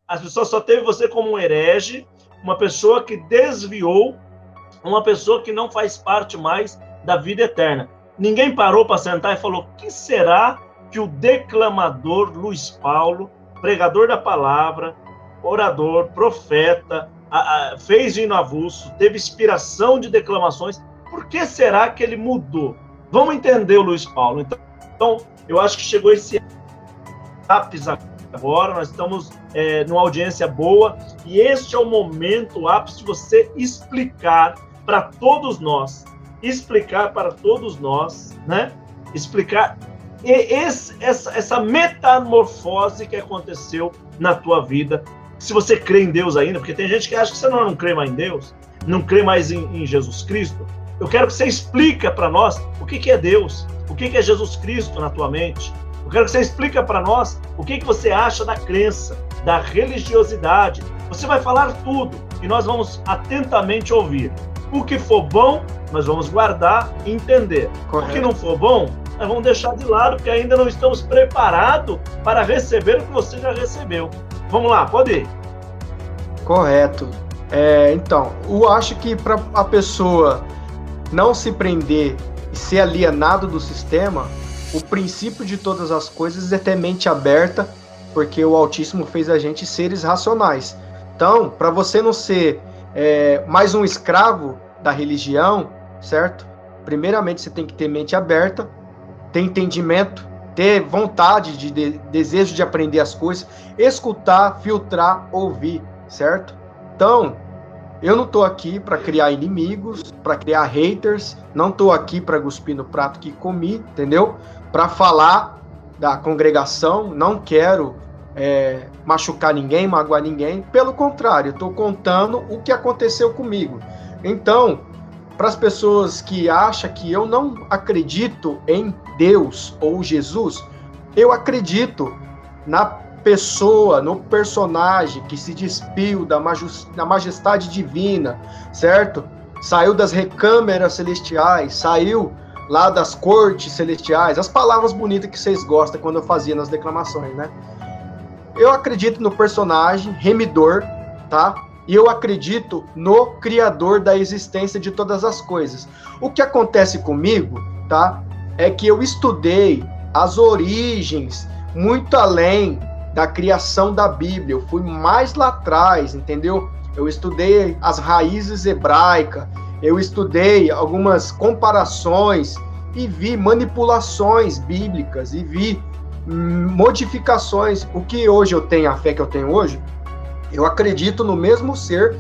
As pessoas só teve você como um herege, uma pessoa que desviou, uma pessoa que não faz parte mais da vida eterna. Ninguém parou para sentar e falou: o que será que o declamador Luiz Paulo, pregador da palavra, orador, profeta, fez hino avulso, teve inspiração de declamações, por que será que ele mudou? Vamos entender o Luiz Paulo. Então, eu acho que chegou esse ápice agora, nós estamos numa audiência boa, e este é o momento, o ápice de você explicar para todos nós, né? Explicar essa metamorfose que aconteceu na tua vida, se você crê em Deus ainda, porque tem gente que acha que você não crê mais em Deus, não crê mais em Jesus Cristo. Eu quero que você explique para nós o que é Deus, o que é Jesus Cristo na tua mente. Eu quero que você explique para nós o que você acha da crença, da religiosidade. Você vai falar tudo e nós vamos atentamente ouvir. O que for bom, nós vamos guardar e entender. Correto. O que não for bom, nós vamos deixar de lado, porque ainda não estamos preparados para receber o que você já recebeu. Vamos lá, pode ir. Correto. Então, eu acho que para a pessoa não se prender e ser alienado do sistema, o princípio de todas as coisas é ter mente aberta, porque o Altíssimo fez a gente seres racionais. Então, para você não ser mais um escravo da religião, certo? Primeiramente, você tem que ter mente aberta, ter entendimento, ter vontade, desejo de aprender as coisas, escutar, filtrar, ouvir, certo? Então, eu não estou aqui para criar inimigos, para criar haters, não estou aqui para cuspir no prato que comi, entendeu? Para falar da congregação, não quero machucar ninguém, magoar ninguém, pelo contrário, estou contando o que aconteceu comigo. Então, para as pessoas que acham que eu não acredito em Deus ou Jesus, eu acredito na pessoa, no personagem que se despiu da majestade divina, certo? Saiu das recâmeras celestiais, saiu lá das cortes celestiais, as palavras bonitas que vocês gostam quando eu fazia nas declamações, né? Eu acredito no personagem remidor, tá? E eu acredito no criador da existência de todas as coisas. O que acontece comigo, tá? É que eu estudei as origens muito além da criação da Bíblia. Eu fui mais lá atrás, entendeu? Eu estudei as raízes hebraicas, eu estudei algumas comparações e vi manipulações bíblicas e vi modificações. O que hoje eu tenho, a fé que eu tenho hoje, eu acredito no mesmo ser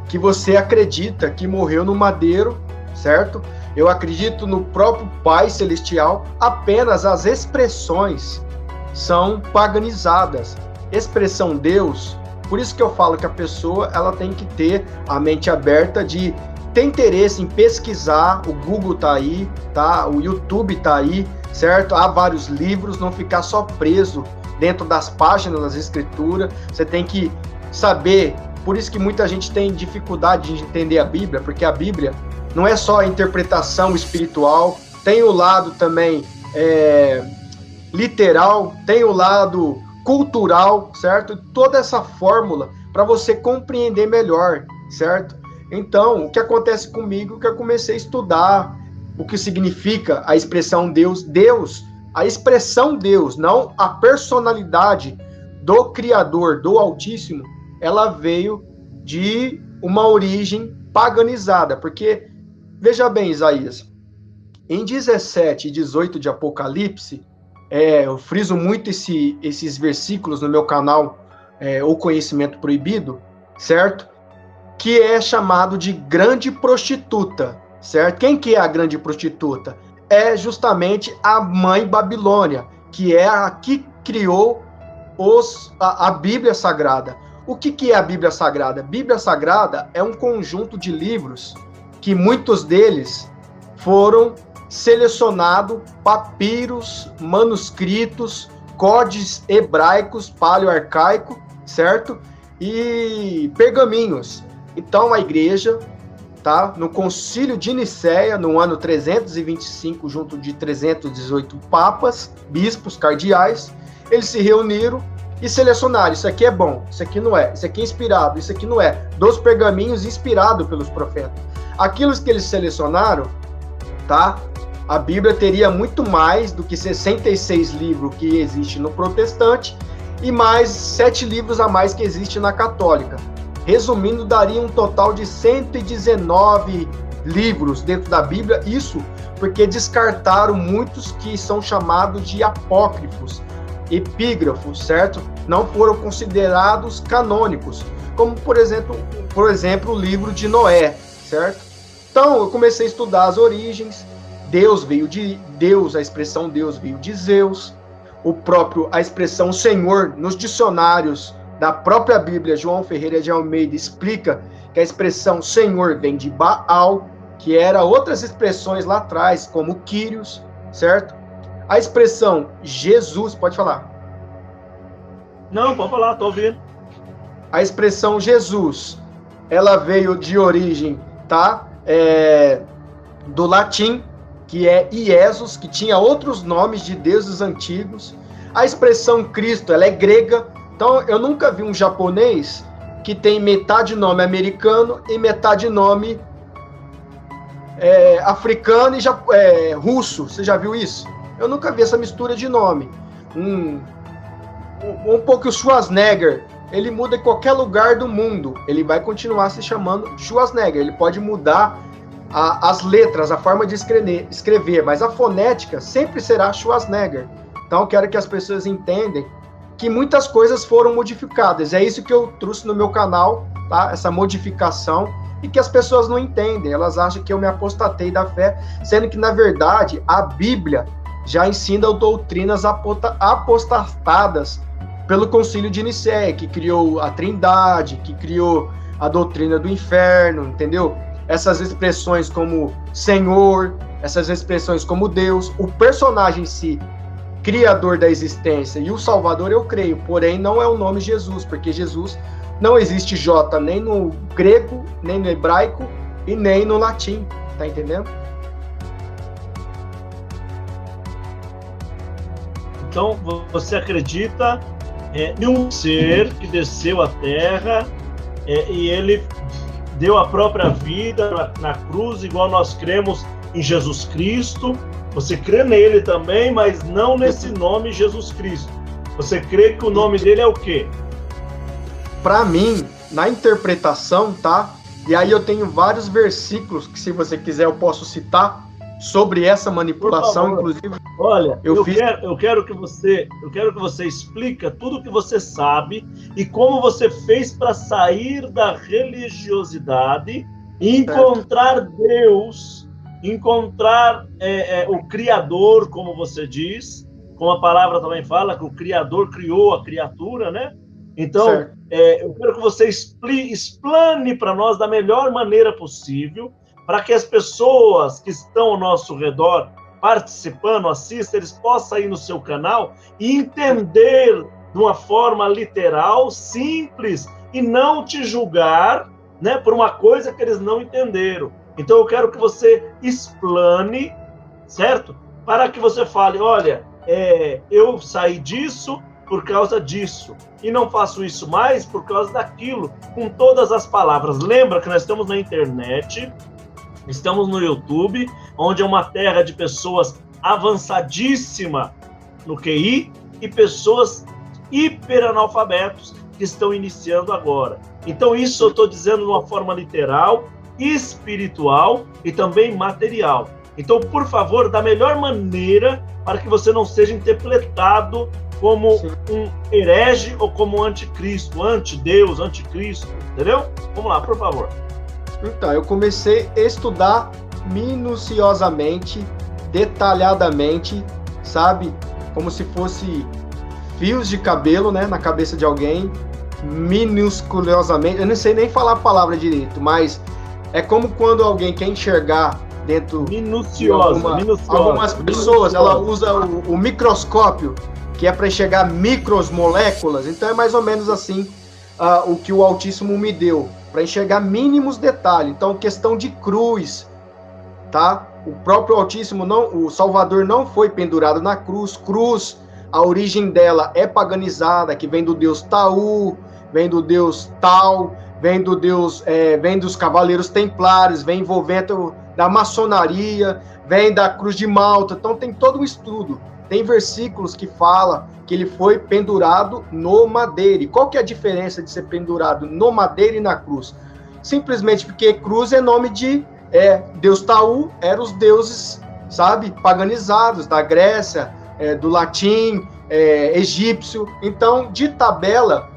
que você acredita que morreu no madeiro, certo? Eu acredito no próprio Pai Celestial, apenas as expressões são paganizadas. Expressão Deus, por isso que eu falo que a pessoa ela tem que ter a mente aberta de ter interesse em pesquisar, o Google tá aí, tá? O YouTube tá aí, certo? Há vários livros, não ficar só preso dentro das páginas das escrituras, você tem que saber, por isso que muita gente tem dificuldade de entender a Bíblia, porque a Bíblia não é só a interpretação espiritual, tem o lado também literal, tem o lado cultural, certo? Toda essa fórmula para você compreender melhor, certo? Então, o que acontece comigo é que eu comecei a estudar o que significa a expressão Deus. Deus, a expressão Deus, não a personalidade do Criador, do Altíssimo, ela veio de uma origem paganizada, porque, veja bem, Isaías, em 17 e 18 de Apocalipse, eu friso muito esses versículos no meu canal, O Conhecimento Proibido, certo? Que é chamado de grande prostituta, certo? Quem que é a grande prostituta? É justamente a mãe Babilônia, que é a que criou a Bíblia Sagrada. O que é a Bíblia Sagrada? A Bíblia Sagrada é um conjunto de livros que muitos deles foram selecionados, papiros, manuscritos, códices hebraicos, paleoarcaico, certo? E pergaminhos. Então a igreja, tá, no Concílio de Nicéia, no ano 325, junto de 318 papas, bispos, cardeais, eles se reuniram e selecionaram, isso aqui é bom, isso aqui não é, isso aqui é inspirado, isso aqui não é, dos pergaminhos inspirados pelos profetas. Aquilo que eles selecionaram, tá? A Bíblia teria muito mais do que 66 livros que existe no protestante e mais 7 livros a mais que existe na católica. Resumindo, daria um total de 119 livros dentro da Bíblia, isso porque descartaram muitos que são chamados de apócrifos, epígrafos, certo? Não foram considerados canônicos, como por exemplo o livro de Noé, certo? Então eu comecei a estudar as origens. Deus veio de Deus, a expressão Deus veio de Zeus, a expressão Senhor nos dicionários da própria Bíblia, João Ferreira de Almeida explica que a expressão Senhor vem de Baal, que era outras expressões lá atrás, como Kyrios, certo? A expressão Jesus, pode falar. Não, pode falar, tô ouvindo. A expressão Jesus, ela veio de origem, tá? Do latim, que é Iesus, que tinha outros nomes de deuses antigos. A expressão Cristo, ela é grega. Então, eu nunca vi um japonês que tem metade nome americano e metade nome africano e russo. Você já viu isso? Eu nunca vi essa mistura de nome. Um pouco o Schwarzenegger, ele muda em qualquer lugar do mundo. Ele vai continuar se chamando Schwarzenegger. Ele pode mudar as letras, a forma de escrever, mas a fonética sempre será Schwarzenegger. Então, eu quero que as pessoas entendam que muitas coisas foram modificadas. É isso que eu trouxe no meu canal, tá? Essa modificação, e que as pessoas não entendem. Elas acham que eu me apostatei da fé, sendo que, na verdade, a Bíblia já ensina doutrinas apostatadas pelo Concílio de Nicéia, que criou a Trindade, que criou a doutrina do inferno, entendeu? Essas expressões como Senhor, essas expressões como Deus, o personagem em si, Criador da existência e o Salvador, eu creio, porém não é o nome Jesus, porque Jesus não existe J nem no grego, nem no hebraico e nem no latim, tá entendendo? Então, você acredita em um ser que desceu à Terra e ele deu a própria vida na cruz, igual nós cremos em Jesus Cristo. Você crê nele também, mas não nesse nome Jesus Cristo. Você crê que o nome dele é o quê? Para mim, na interpretação, tá? E aí eu tenho vários versículos que, se você quiser, eu posso citar sobre essa manipulação, inclusive. Olha, eu quero que você explique tudo o que você sabe e como você fez para sair da religiosidade e encontrar Deus, encontrar o Criador, como você diz, como a palavra também fala, que o Criador criou a criatura, né? Então, eu quero que você explane para nós da melhor maneira possível, para que as pessoas que estão ao nosso redor participando, assistam, eles possam ir no seu canal e entender de uma forma literal, simples, e não te julgar, né, por uma coisa que eles não entenderam. Então eu quero que você explane, certo? Para que você fale, olha, eu saí disso por causa disso, e não faço isso mais por causa daquilo, com todas as palavras. Lembra que nós estamos na internet, estamos no YouTube, onde é uma terra de pessoas avançadíssima no QI e pessoas hiperanalfabetos que estão iniciando agora. Então isso eu estou dizendo de uma forma literal, espiritual e também material. Então, por favor, da melhor maneira, para que você não seja interpretado como um herege ou como anticristo, antideus, anticristo, entendeu? Vamos lá, por favor. Então, eu comecei a estudar minuciosamente, detalhadamente, sabe? Como se fosse fios de cabelo, né, na cabeça de alguém, minusculosamente. Eu não sei nem falar a palavra direito, mas é como quando alguém quer enxergar dentro minuciosa. Algumas pessoas, ela usa o microscópio, que é para enxergar micromoléculas. Então é mais ou menos assim o que o Altíssimo me deu, para enxergar mínimos detalhes. Então, questão de cruz, tá? O próprio Altíssimo, o Salvador não foi pendurado na cruz. Cruz a origem dela é paganizada, que vem do deus Taú, vem do deus Tal, vem do deus, vem dos cavaleiros templários, vem envolvendo da maçonaria, vem da Cruz de Malta. Então tem todo um estudo. Tem versículos que fala que ele foi pendurado no madeiro. E qual que é a diferença de ser pendurado no madeiro e na cruz? Simplesmente porque cruz é nome de Deus Taú, eram os deuses, sabe, paganizados da Grécia, do latim, egípcio. Então, de tabela,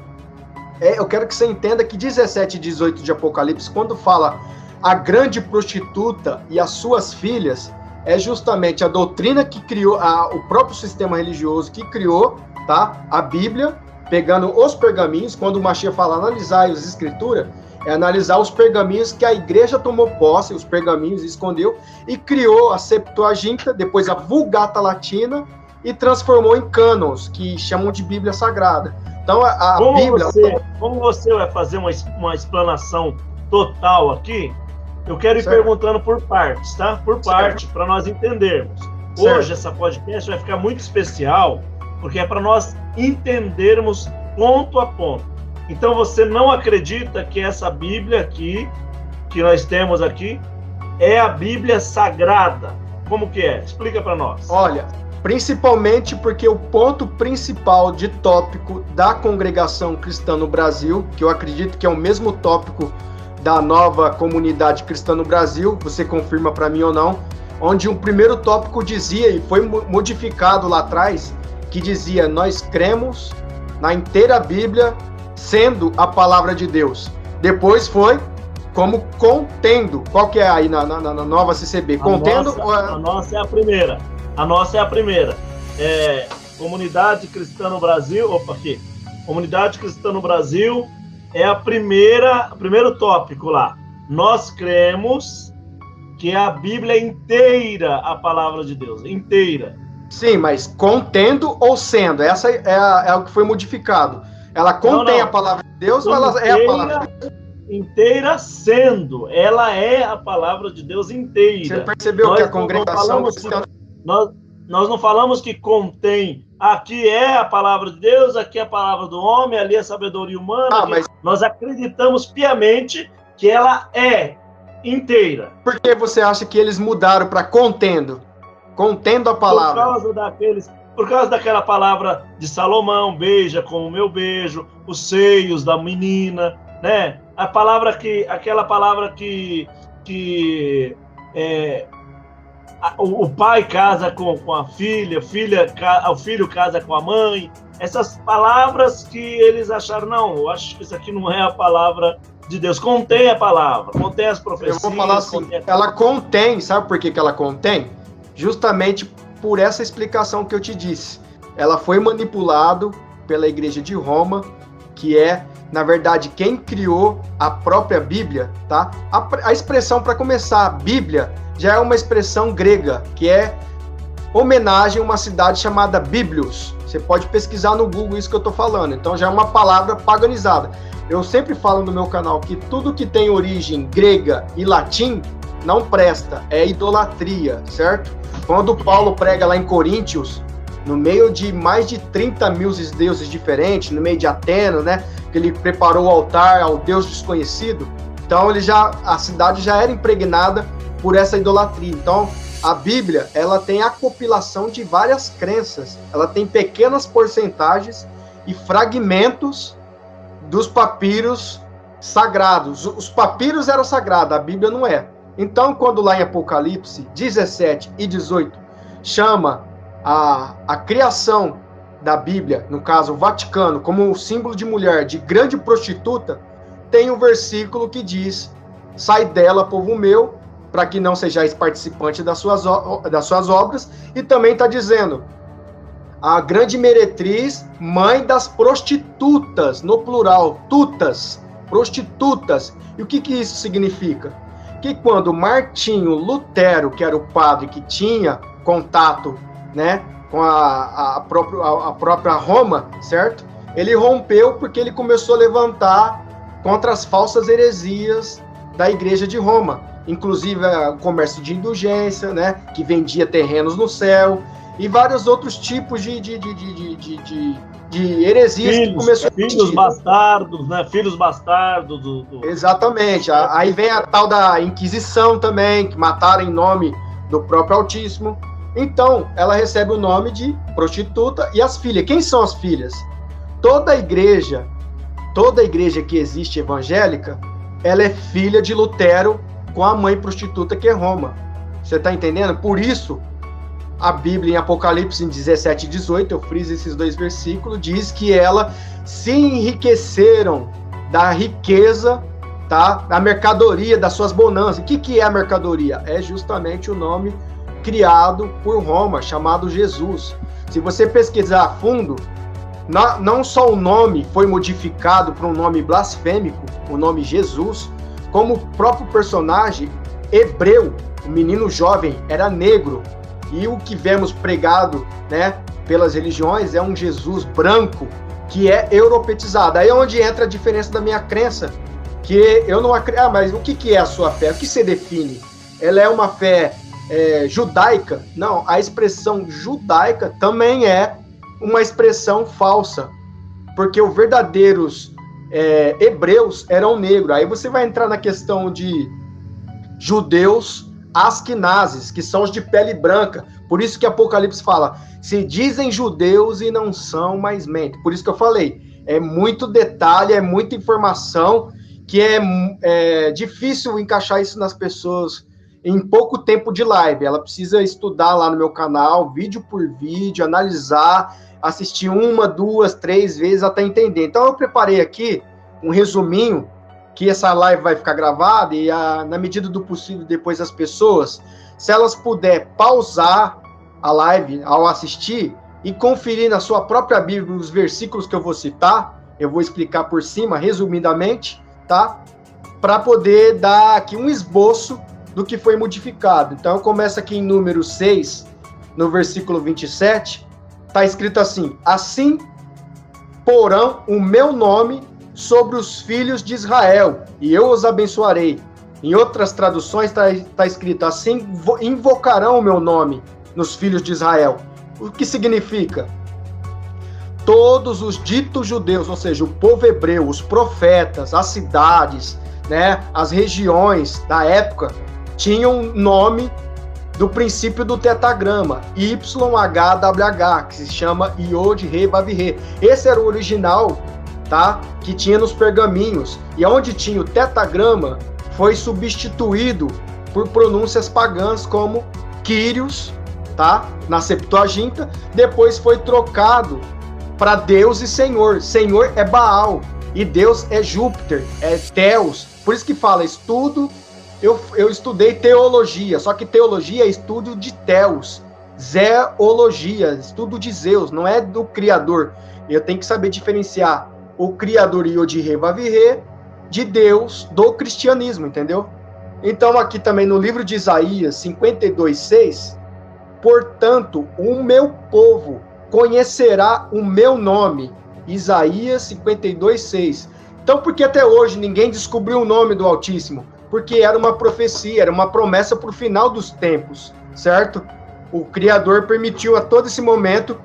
eu quero que você entenda que 17 e 18 de Apocalipse, quando fala a grande prostituta e as suas filhas, é justamente a doutrina que criou, o próprio sistema religioso que criou, tá? A Bíblia, pegando os pergaminhos, quando o Mashiach fala analisar as escrituras, é analisar os pergaminhos que a igreja tomou posse, os pergaminhos escondeu, e criou a Septuaginta, depois a Vulgata Latina, e transformou em cânons, que chamam de Bíblia Sagrada. Então, a Bíblia... Como você vai fazer uma explanação total aqui, eu quero ir certo. Perguntando por partes, tá? Por parte, para nós entendermos. Certo. Hoje, essa podcast vai ficar muito especial, porque é para nós entendermos ponto a ponto. Então, você não acredita que essa Bíblia aqui, que nós temos aqui, é a Bíblia Sagrada? Como que é? Explica para nós. Olha, principalmente porque o ponto principal de tópico da congregação cristã no Brasil, que eu acredito que é o mesmo tópico da nova comunidade cristã no Brasil, você confirma para mim ou não, onde um primeiro tópico dizia, e foi modificado lá atrás, que dizia, nós cremos na inteira Bíblia sendo a palavra de Deus. Depois foi como contendo. Qual que é aí na nova CCB? Contendo? A nossa é a primeira. A nossa é a primeira. Comunidade Cristã no Brasil. Opa, aqui. Comunidade Cristã no Brasil é o primeiro tópico lá. Nós cremos que a Bíblia é inteira a palavra de Deus. Inteira. Sim, mas contendo ou sendo? Essa é o que foi modificado. Ela contém a palavra de Deus ou ela é a palavra de Deus? Inteira sendo. Ela é a palavra de Deus inteira. Você percebeu que a congregação... Nós não falamos que contém. Aqui é a palavra de Deus, aqui é a palavra do homem, ali é a sabedoria humana. Mas... Nós acreditamos piamente que ela é inteira. Por que você acha que eles mudaram para contendo? Contendo a palavra. Por causa daquela palavra de Salomão, beija como o meu beijo, os seios da menina, né? Aquela palavra que o pai casa com a filha, o filho casa com a mãe. Essas palavras que eles acharam, não, eu acho que isso aqui não é a palavra de Deus. Contém a palavra, contém as profecias. Eu vou falar assim, ela contém, sabe por que ela contém? Justamente por essa explicação que eu te disse. Ela foi manipulada pela Igreja de Roma, que é, na verdade, quem criou a própria Bíblia, tá? A expressão, para começar, Bíblia, já é uma expressão grega, que é homenagem a uma cidade chamada Bíblios. Você pode pesquisar no Google isso que eu estou falando. Então já é uma palavra paganizada. Eu sempre falo no meu canal que tudo que tem origem grega e latim não presta, é idolatria, certo? Quando Paulo prega lá em Coríntios, no meio de mais de 30 mil deuses diferentes, no meio de Atenas, né? Que ele preparou o altar ao Deus desconhecido. Então a cidade já era impregnada por essa idolatria. Então a Bíblia, ela tem a compilação de várias crenças. Ela tem pequenas porcentagens e fragmentos dos papiros sagrados. Os papiros eram sagrados, a Bíblia não é. Então, quando lá em Apocalipse 17 e 18 chama a criação da Bíblia, no caso o Vaticano, como um símbolo de mulher, de grande prostituta, tem um versículo que diz, sai dela, povo meu, para que não sejais participante das suas obras, e também está dizendo, a grande meretriz, mãe das prostitutas, no plural, tutas, prostitutas. E o que isso significa? Que quando Martinho Lutero, que era o padre que tinha contato, né, com a própria Roma, certo? Ele rompeu porque ele começou a levantar contra as falsas heresias da Igreja de Roma. Inclusive o comércio de indulgência, né, que vendia terrenos no céu. e vários outros tipos de heresias que começou a existir. Filhos bastardos, né? Filhos bastardos. Exatamente. Aí vem a tal da Inquisição também, que mataram em nome do próprio Altíssimo. Então, ela recebe o nome de prostituta. E as filhas? Quem são as filhas? Toda igreja que existe evangélica, ela é filha de Lutero com a mãe prostituta que é Roma. Você está entendendo? Por isso, a Bíblia em Apocalipse, em 17 e 18, eu friso esses 2 versículos, diz que elas se enriqueceram da riqueza, tá? Da mercadoria, das suas bonanças. O que é a mercadoria? É justamente o nome criado por Roma, chamado Jesus. Se você pesquisar a fundo, não só o nome foi modificado para um nome blasfêmico, o nome Jesus, como o próprio personagem hebreu, o menino jovem, era negro. E o que vemos pregado, né, pelas religiões é um Jesus branco que é europeizado. Aí é onde entra a diferença da minha crença, que eu não acredito. Mas o que é a sua fé? O que você define? Ela é uma fé judaica? Não, a expressão judaica também é uma expressão falsa, porque os verdadeiros hebreus eram negros. Aí você vai entrar na questão de judeus asquenazes, que são os de pele branca. Por isso que Apocalipse fala, se dizem judeus e não são, mas mentem. Por isso que eu falei, é muito detalhe, é muita informação, que é difícil encaixar isso nas pessoas em pouco tempo de live. Ela precisa estudar lá no meu canal, vídeo por vídeo, analisar, assistir 1, 2, 3 vezes até entender. Então eu preparei aqui um resuminho, que essa live vai ficar gravada e na medida do possível depois as pessoas, se elas puderem pausar a live ao assistir e conferir na sua própria Bíblia os versículos que eu vou citar, eu vou explicar por cima, resumidamente, tá? Para poder dar aqui um esboço do que foi modificado. Então eu começo aqui em número 6, no versículo 27, tá escrito assim: assim porão o meu nome sobre os filhos de Israel, e eu os abençoarei. Em outras traduções está escrito, assim invocarão o meu nome nos filhos de Israel. O que significa? Todos os ditos judeus, ou seja, o povo hebreu, os profetas, as cidades, né, as regiões da época, tinham nome do princípio do tetagrama, YHWH, que se chama Yod He Vav He. Esse era o original, tá? Que tinha nos pergaminhos, e onde tinha o tetagrama foi substituído por pronúncias pagãs como Kyrios, tá? Na Septuaginta, depois foi trocado para Deus e Senhor. Senhor é Baal e Deus é Júpiter, é Theos. Por isso que fala estudo. Eu estudei teologia, só que teologia é estudo de Theos, zeologia, estudo de Zeus, não é do Criador. Eu tenho que saber diferenciar o Criador Yod He Vav He de Deus do cristianismo, entendeu? Então aqui também no livro de Isaías 52:6, portanto, o meu povo conhecerá o meu nome. Isaías 52:6. Então por que até hoje ninguém descobriu o nome do Altíssimo? Porque era uma profecia, era uma promessa para o final dos tempos, certo? O Criador permitiu a todo esse momento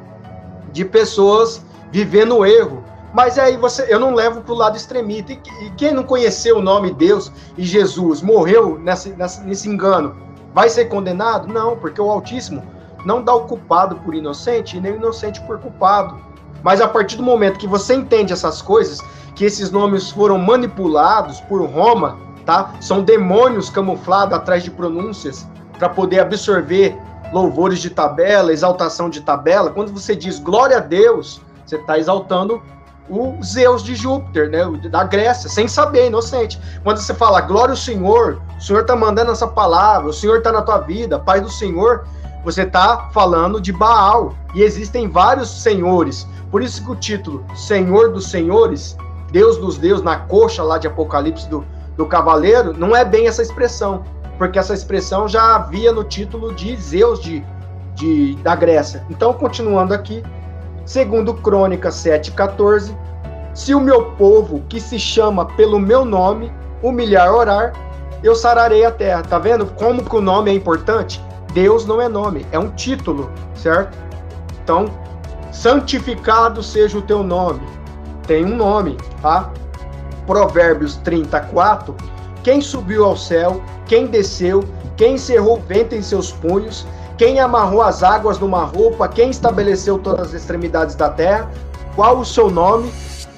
de pessoas vivendo o erro. Mas aí eu não levo para o lado extremista. E quem não conheceu o nome de Deus e Jesus morreu nesse engano, vai ser condenado? Não, porque o Altíssimo não dá o culpado por inocente e nem o inocente por culpado. Mas a partir do momento que você entende essas coisas, que esses nomes foram manipulados por Roma, tá? São demônios camuflados atrás de pronúncias para poder absorver louvores de tabela, exaltação de tabela. Quando você diz glória a Deus, você está exaltando o Zeus de Júpiter, né? Da Grécia, sem saber, inocente. Quando você fala glória ao Senhor, o Senhor está mandando essa palavra, o Senhor está na tua vida, Pai do Senhor, você está falando de Baal. E existem vários senhores. Por isso que o título Senhor dos Senhores, Deus dos Deuses, na coxa lá de Apocalipse do Cavaleiro, não é bem essa expressão, porque essa expressão já havia no título de Zeus da Grécia. Então, continuando aqui, segundo Crônicas 7:14, se o meu povo, que se chama pelo meu nome, humilhar, orar, eu sararei a terra. Tá vendo como que o nome é importante? Deus não é nome, é um título, certo? Então, santificado seja o teu nome. Tem um nome, tá? Provérbios 34. Quem subiu ao céu, quem desceu, quem encerrou o vento em seus punhos, quem amarrou as águas numa roupa, quem estabeleceu todas as extremidades da terra, qual o seu nome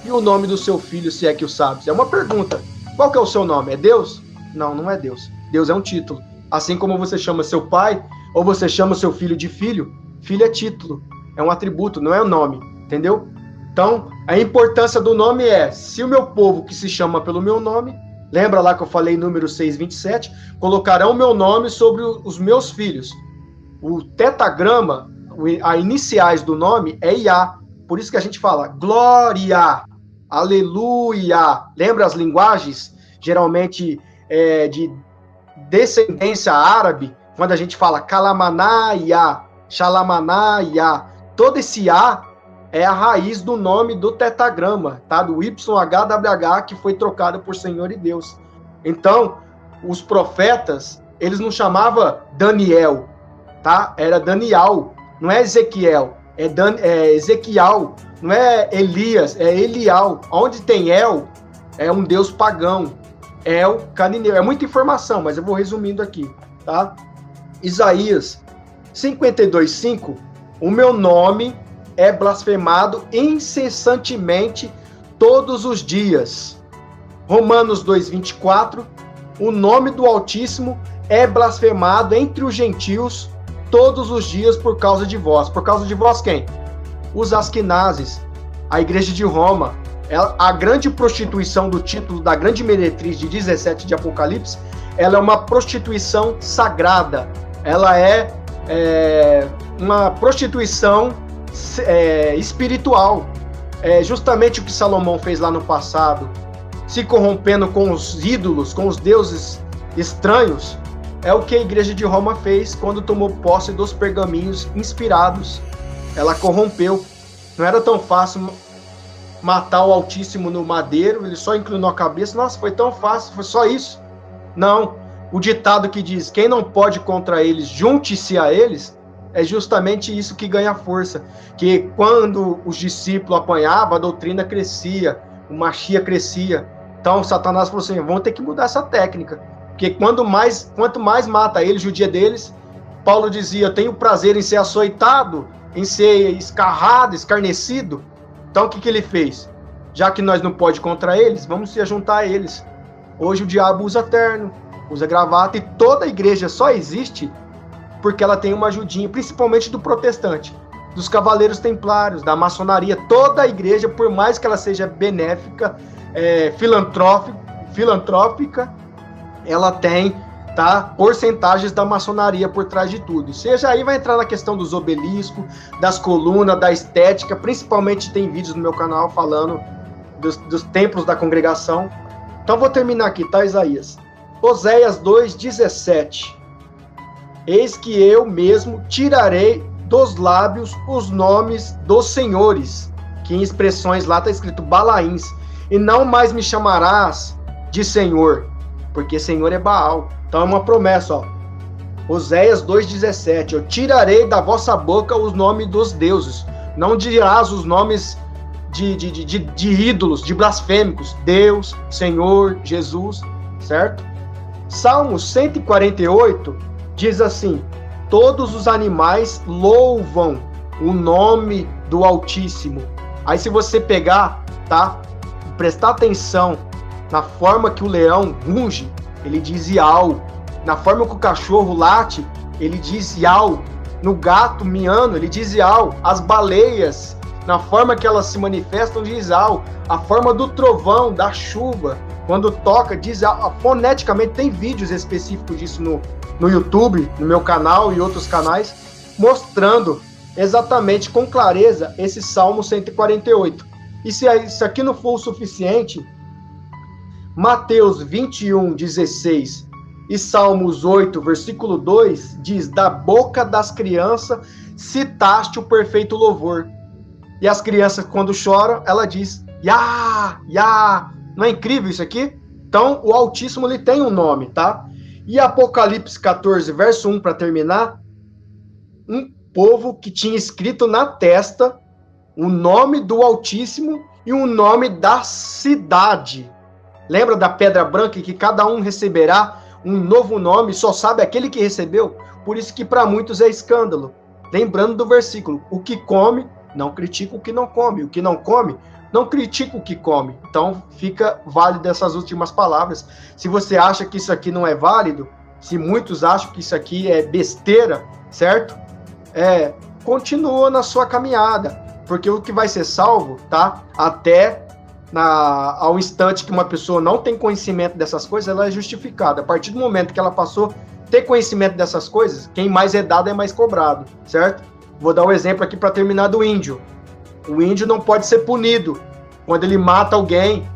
e o nome do seu filho, se é que o sabes? É uma pergunta. Qual que é o seu nome? É Deus? Não, não é Deus. Deus é um título. Assim como você chama seu pai, ou você chama seu filho de filho, filho é título, é um atributo, não é o nome, entendeu? Então, a importância do nome é, se o meu povo que se chama pelo meu nome, lembra lá que eu falei número 6:27, colocarão o meu nome sobre os meus filhos. O tetagrama, as iniciais do nome é Iá. Por isso que a gente fala glória, aleluia. Lembra as linguagens, geralmente de descendência árabe, quando a gente fala kalamanaya, shalamanaya, todo esse A é a raiz do nome do tetagrama, tá? Do YHWH, que foi trocado por Senhor e Deus. Então, os profetas, eles não chamavam Daniel, tá? Era Daniel, não é Ezequiel, é Ezequiel, não é Elias, é Elial. Onde tem El, é um deus pagão, El Cananeu. É muita informação, mas eu vou resumindo aqui, tá? Isaías 52:5, o meu nome é blasfemado incessantemente todos os dias. Romanos 2:24, o nome do Altíssimo é blasfemado entre os gentios todos os dias por causa de vós. Por causa de vós quem? Os asquenazes, a igreja de Roma. A grande prostituição do título da grande meretriz de 17 de Apocalipse, ela é uma prostituição sagrada. Ela é uma prostituição espiritual. É justamente o que Salomão fez lá no passado, se corrompendo com os ídolos, com os deuses estranhos. É o que a igreja de Roma fez quando tomou posse dos pergaminhos inspirados. Ela corrompeu. Não era tão fácil matar o Altíssimo no madeiro, ele só inclinou a cabeça. Nossa, foi tão fácil, foi só isso? Não. O ditado que diz, quem não pode contra eles, junte-se a eles, é justamente isso que ganha força. Que quando os discípulos apanhavam, a doutrina crescia, o Machia crescia. Então Satanás falou assim, vamos ter que mudar essa técnica. Porque quanto mais mata eles, judia deles, Paulo dizia, eu tenho prazer em ser açoitado, em ser escarrado, escarnecido. Então o que ele fez? Já que nós não pode contra eles, vamos se juntar a eles. Hoje o diabo usa terno, usa gravata, e toda a igreja só existe porque ela tem uma ajudinha, principalmente do protestante, dos cavaleiros templários, da maçonaria. Toda a igreja, por mais que ela seja benéfica, filantrópica, ela tem, tá, porcentagens da maçonaria por trás de tudo. Seja aí, vai entrar na questão dos obeliscos, das colunas, da estética, principalmente tem vídeos no meu canal falando dos templos da congregação. Então vou terminar aqui, tá, Isaías? Oséias 2:17. Eis que eu mesmo tirarei dos lábios os nomes dos senhores, que em expressões lá está escrito Balaíns, e não mais me chamarás de Senhor, porque Senhor é Baal. Então é uma promessa, ó. Oséias 2:17, eu tirarei da vossa boca os nomes dos deuses, não dirás os nomes de ídolos, de blasfêmicos, Deus, Senhor, Jesus, certo? Salmo 148 diz assim, todos os animais louvam o nome do Altíssimo. Aí se você pegar, tá, prestar atenção na forma que o leão runge, ele diz iau. Na forma que o cachorro late, ele diz iau. No gato miando, ele diz iau. As baleias, na forma que elas se manifestam, diz iau. A forma do trovão, da chuva, quando toca, diz iau. Foneticamente, tem vídeos específicos disso no YouTube, no meu canal e outros canais, mostrando exatamente com clareza esse Salmo 148. E se isso aqui não for o suficiente, Mateus 21:16 e Salmos 8, versículo 2, diz, da boca das crianças citaste o perfeito louvor. E as crianças, quando choram, ela diz, Yá, Yá. Não é incrível isso aqui? Então, o Altíssimo, ele tem um nome, tá? E Apocalipse 14, verso 1, para terminar, povo que tinha escrito na testa o nome do Altíssimo e o nome da cidade. Lembra da pedra branca que cada um receberá um novo nome, só sabe aquele que recebeu? Por isso que para muitos é escândalo. Lembrando do versículo, o que come, não critica o que não come. O que não come, não critica o que come. Então, fica válido essas últimas palavras. Se você acha que isso aqui não é válido, se muitos acham que isso aqui é besteira, certo? Continua na sua caminhada. Porque o que vai ser salvo, tá? Até ao instante que uma pessoa não tem conhecimento dessas coisas, ela é justificada. A partir do momento que ela passou a ter conhecimento dessas coisas, quem mais é dado é mais cobrado, certo? Vou dar um exemplo aqui para terminar do índio. O índio não pode ser punido quando ele mata alguém,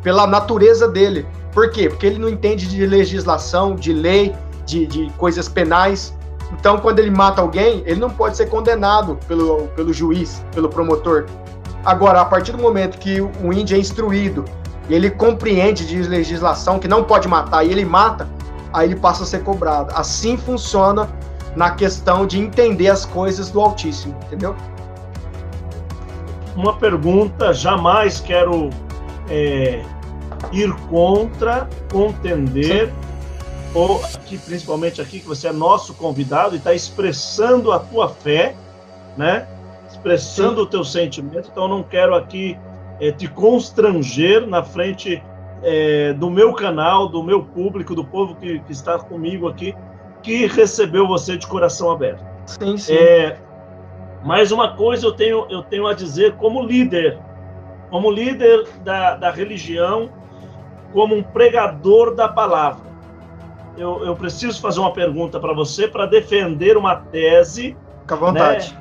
pela natureza dele. Por quê? Porque ele não entende de legislação, de lei, de coisas penais. Então, quando ele mata alguém, ele não pode ser condenado pelo juiz, pelo promotor. Agora, a partir do momento que o índio é instruído, e ele compreende de legislação que não pode matar, e ele mata, aí ele passa a ser cobrado. Assim funciona na questão de entender as coisas do Altíssimo, entendeu? Uma pergunta, jamais quero ir contra, contender, sim, ou aqui, principalmente aqui, que você é nosso convidado e está expressando a tua fé, né? Expressando, sim, o teu sentimento, então eu não quero aqui te constranger na frente do meu canal, do meu público, do povo que está comigo aqui, que recebeu você de coração aberto. Sim, sim. Mais uma coisa eu tenho a dizer como líder da religião, como um pregador da palavra. Eu preciso fazer uma pergunta para você para defender uma tese, fica à vontade,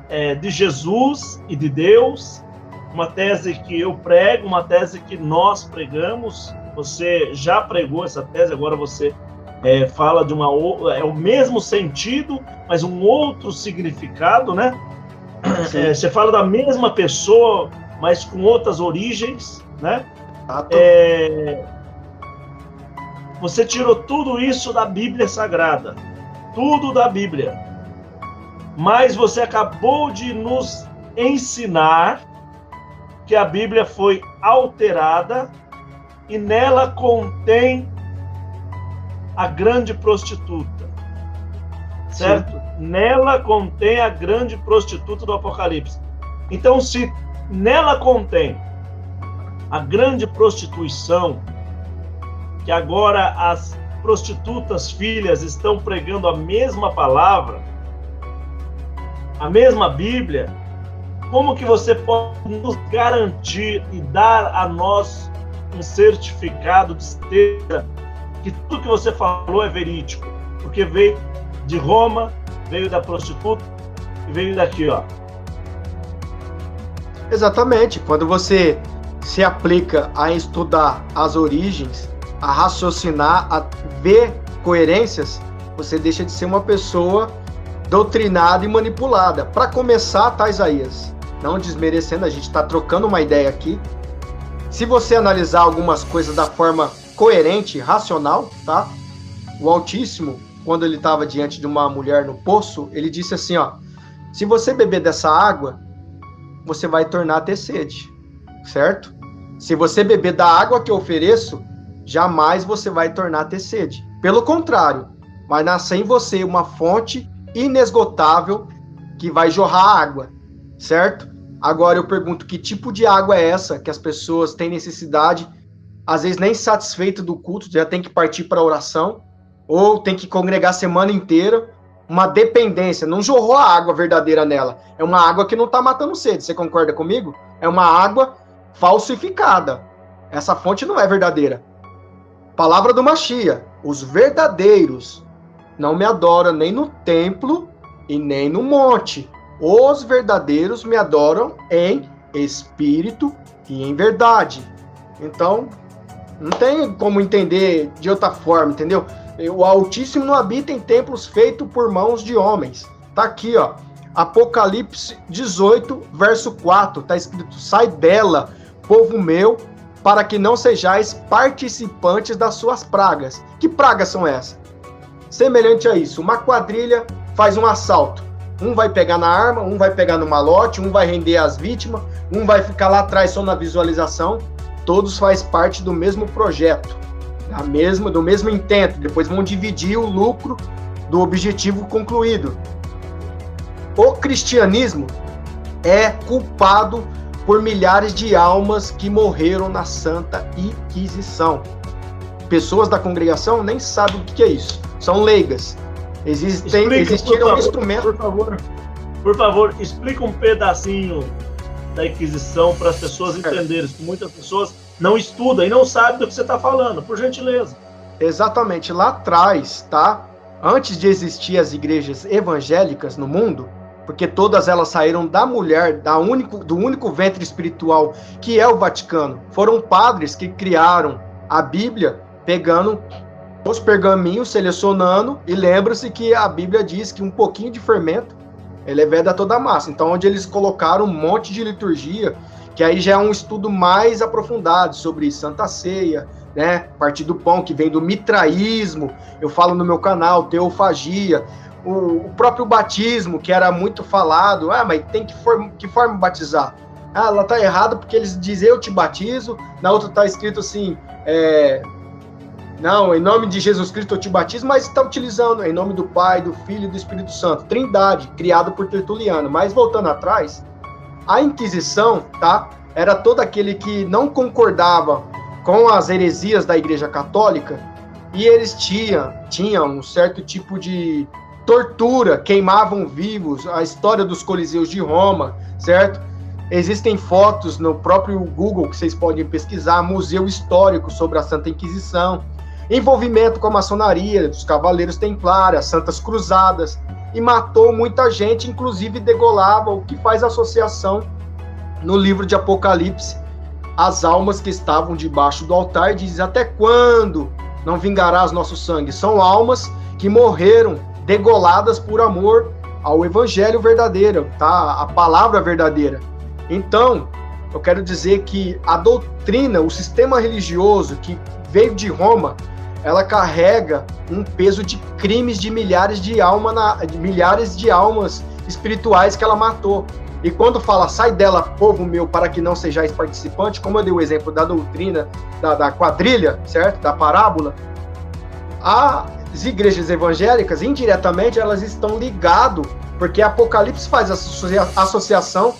né, de Jesus e de Deus, uma tese que eu prego, uma tese que nós pregamos. Você já pregou essa tese, agora você fala de o mesmo sentido, mas um outro significado, né? Você fala da mesma pessoa, mas com outras origens, né? Você tirou tudo isso da Bíblia Sagrada, tudo da Bíblia, mas você acabou de nos ensinar que a Bíblia foi alterada e nela contém a grande prostituta, certo? Sim. Nela contém a grande prostituta do Apocalipse. Então, se nela contém a grande prostituição, que agora as prostitutas filhas estão pregando a mesma palavra, a mesma Bíblia, como que você pode nos garantir e dar a nós um certificado de certeza que tudo que você falou é verídico? Porque veio de Roma, veio da prostituta e veio daqui, ó. Exatamente. Quando você se aplica a estudar as origens, a raciocinar, a ver coerências, você deixa de ser uma pessoa doutrinada e manipulada. Para começar, tá, Isaías? Não desmerecendo, a gente está trocando uma ideia aqui. Se você analisar algumas coisas da forma coerente, racional, tá? O Altíssimo, quando ele estava diante de uma mulher no poço, ele disse assim, ó: se você beber dessa água, você vai tornar a ter sede, certo? Se você beber da água que eu ofereço, jamais você vai tornar a ter sede. Pelo contrário, vai nascer em você uma fonte inesgotável que vai jorrar água, certo? Agora eu pergunto, que tipo de água é essa que as pessoas têm necessidade, às vezes nem satisfeito do culto, já tem que partir para a oração, ou tem que congregar a semana inteira, uma dependência, não jorrou a água verdadeira nela, é uma água que não está matando sede, você concorda comigo? É uma água falsificada, essa fonte não é verdadeira. Palavra do Mashiach: os verdadeiros não me adoram nem no templo e nem no monte. Os verdadeiros me adoram em espírito e em verdade. Então, não tem como entender de outra forma, entendeu? O Altíssimo não habita em templos feitos por mãos de homens. Tá aqui, ó. Apocalipse 18, verso 4. Tá escrito: sai dela, povo meu, para que não sejais participantes das suas pragas. Que pragas são essas? Semelhante a isso, uma quadrilha faz um assalto. Um vai pegar na arma, um vai pegar no malote, um vai render as vítimas, um vai ficar lá atrás só na visualização. Todos fazem parte do mesmo projeto, do mesmo intento. Depois vão dividir o lucro do objetivo concluído. O cristianismo é culpado por milhares de almas que morreram na Santa Inquisição. Pessoas da congregação nem sabem o que é isso. São leigas. Existiram um instrumento. Por favor, explica um pedacinho da Inquisição para as pessoas entenderem. Muitas pessoas não estudam e não sabem do que você está falando, por gentileza. Exatamente. Lá atrás, tá? Antes de existir as igrejas evangélicas no mundo, porque todas elas saíram da mulher, do único ventre espiritual que é o Vaticano. Foram padres que criaram a Bíblia, pegando os pergaminhos, selecionando, e lembra-se que a Bíblia diz que um pouquinho de fermento, ele leveda toda a massa. Então, onde eles colocaram um monte de liturgia, que aí já é um estudo mais aprofundado sobre Santa Ceia, né? Partir do pão, que vem do mitraísmo, eu falo no meu canal, teofagia, o próprio batismo, que era muito falado, mas tem que forma batizar? Ela tá errada porque eles dizem eu te batizo, na outra tá escrito assim, não, em nome de Jesus Cristo eu te batizo, mas está utilizando em nome do Pai, do Filho e do Espírito Santo, Trindade, criado por Tertuliano. Mas voltando atrás, a Inquisição, tá, era todo aquele que não concordava com as heresias da Igreja Católica, e eles tinham um certo tipo de tortura, queimavam vivos, a história dos Coliseus de Roma, certo? Existem fotos no próprio Google que vocês podem pesquisar, museu histórico sobre a Santa Inquisição, envolvimento com a maçonaria, dos Cavaleiros Templários, as Santas Cruzadas, e matou muita gente, inclusive degolava, o que faz associação no livro de Apocalipse, as almas que estavam debaixo do altar, diz, até quando não vingarás nosso sangue? São almas que morreram degoladas por amor ao evangelho verdadeiro, tá? A palavra verdadeira. Então, eu quero dizer que a doutrina, o sistema religioso que veio de Roma, ela carrega um peso de crimes de milhares de almas espirituais que ela matou. E quando fala, sai dela, povo meu, para que não sejais participante, como eu dei o exemplo da doutrina, da quadrilha, certo? Da parábola, as igrejas evangélicas, indiretamente, elas estão ligadas, porque Apocalipse faz associação,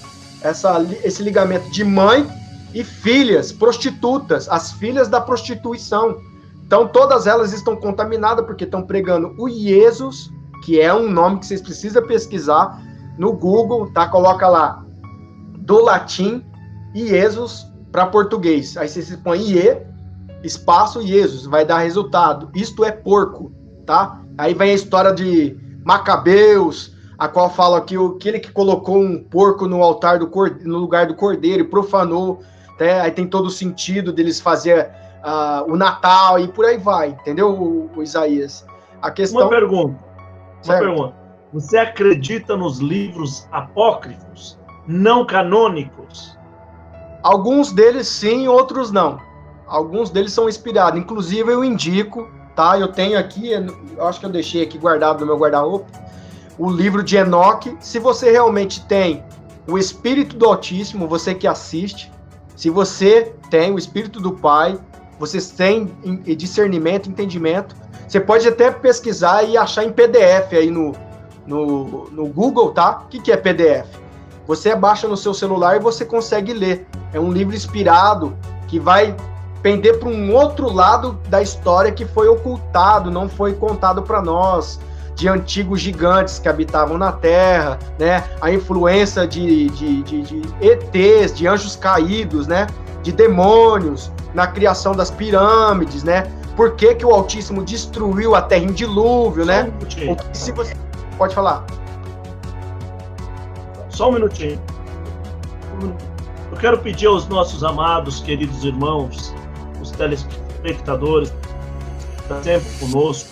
esse ligamento de mãe e filhas, prostitutas, as filhas da prostituição. Então, todas elas estão contaminadas porque estão pregando o Jesus, que é um nome que vocês precisam pesquisar no Google, tá? Coloca lá, do latim, Jesus para português. Aí você põe IE, espaço Jesus, vai dar resultado. Isto é porco, tá? Aí vem a história de Macabeus, a qual fala que aquele que colocou um porco no altar no lugar do cordeiro e profanou, né? Aí tem todo o sentido deles fazer o Natal e por aí vai, entendeu, o Isaías? A questão... Uma pergunta. Você acredita nos livros apócrifos, não canônicos? Alguns deles sim, outros não. Alguns deles são inspirados. Inclusive, eu indico, tá? Eu tenho aqui, eu acho que eu deixei aqui guardado no meu guarda-roupa, o livro de Enoque. Se você realmente tem o Espírito do Altíssimo, você que assiste, se você tem o Espírito do Pai, você tem discernimento, entendimento, você pode até pesquisar e achar em PDF aí no Google, tá? O que é PDF? Você baixa no seu celular e você consegue ler. É um livro inspirado que vai pender para um outro lado da história que foi ocultado, não foi contado para nós, de antigos gigantes que habitavam na Terra, né? A influência de ETs, de anjos caídos, né? De demônios, na criação das pirâmides, né? Por que o Altíssimo destruiu a Terra em dilúvio, né? Se você... Pode falar. Só um minutinho. Eu quero pedir aos nossos amados, queridos irmãos, os telespectadores que estão sempre conosco,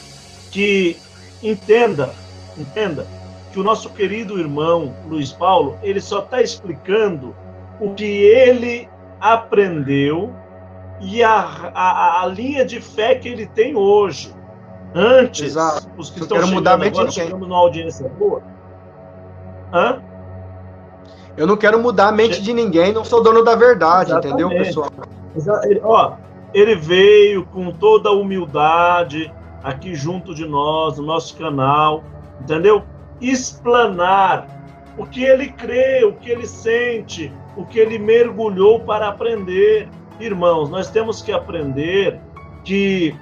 que entenda que o nosso querido irmão Luiz Paulo, ele só está explicando o que ele aprendeu e a linha de fé que ele tem hoje. Antes, Exato. os que Eu estão quero chegando mudar a mente agora, de ninguém. chegando numa audiência boa. Hã? Eu não quero mudar a mente de ninguém, não sou dono da verdade, entendeu, pessoal? Ele veio com toda a humildade aqui junto de nós, no nosso canal, entendeu? Explanar o que ele crê, o que ele sente, o que ele mergulhou para aprender. Irmãos, nós temos que aprender que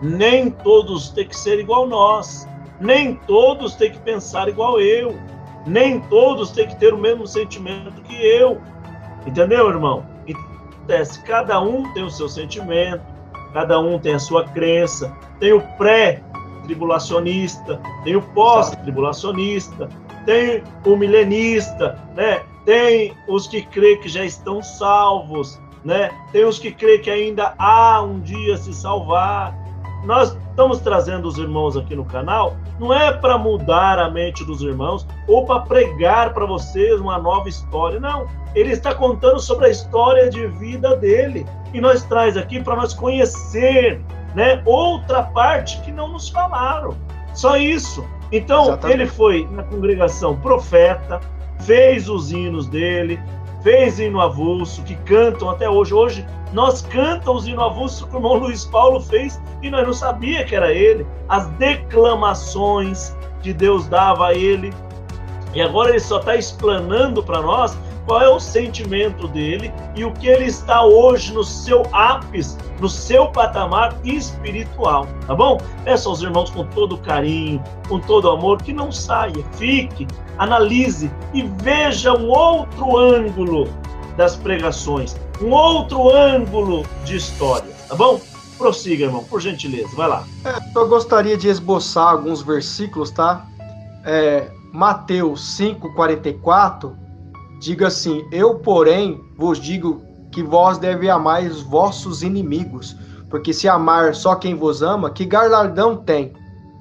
nem todos têm que ser igual nós, nem todos têm que pensar igual eu, nem todos têm que ter o mesmo sentimento que eu, entendeu, irmão? Cada um tem o seu sentimento, cada um tem a sua crença, tem o pré-tribulacionista, tem o pós-tribulacionista, tem o milenista, né? Tem os que creem que já estão salvos, né? Tem os que creem que ainda há um dia se salvar. Nós estamos trazendo os irmãos aqui no canal, não é para mudar a mente dos irmãos ou para pregar para vocês uma nova história, não. Ele está contando sobre a história de vida dele e nós traz aqui para nós conhecer, né, outra parte que não nos falaram. Só isso. Então, Exatamente. Ele foi na congregação profeta, fez os hinos dele, fez hino avulso, que cantam até hoje. Hoje, nós cantamos os hino avulso que o irmão Luiz Paulo fez e nós não sabíamos que era ele. As declamações que Deus dava a ele. E agora ele só está explanando para nós qual é o sentimento dele e o que ele está hoje no seu ápice, no seu patamar espiritual, tá bom? Peço aos irmãos com todo carinho, com todo amor, que não saia, fique, analise e veja um outro ângulo das pregações, um outro ângulo de história, tá bom? Prossiga, irmão, por gentileza, vai lá. Eu gostaria de esboçar alguns versículos, tá? Mateus 5,44 diga assim: eu, porém, vos digo que vós deve amar os vossos inimigos, porque se amar só quem vos ama, que galardão tem?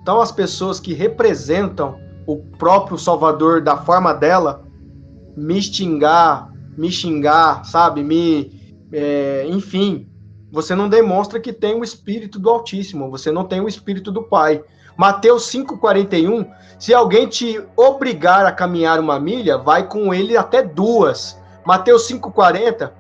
Então, as pessoas que representam o próprio Salvador da forma dela, me xingar, sabe? Enfim, você não demonstra que tem o Espírito do Altíssimo, você não tem o Espírito do Pai. Mateus 5,41, se alguém te obrigar a caminhar uma milha, vai com ele até 2. Mateus 5,40,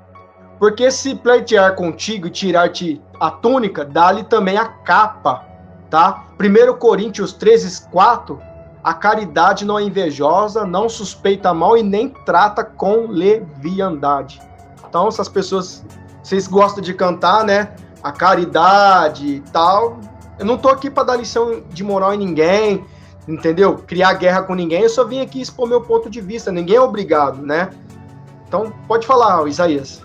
porque se pleitear contigo e tirar-te a túnica, dá-lhe também a capa, tá? 1 Coríntios 13,4, a caridade não é invejosa, não suspeita mal e nem trata com leviandade. Então, essas pessoas, vocês gostam de cantar, né? A caridade e tal. Eu não tô aqui para dar lição de moral em ninguém, entendeu? Criar guerra com ninguém. Eu só vim aqui expor meu ponto de vista. Ninguém é obrigado, né? Então, pode falar, Isaías.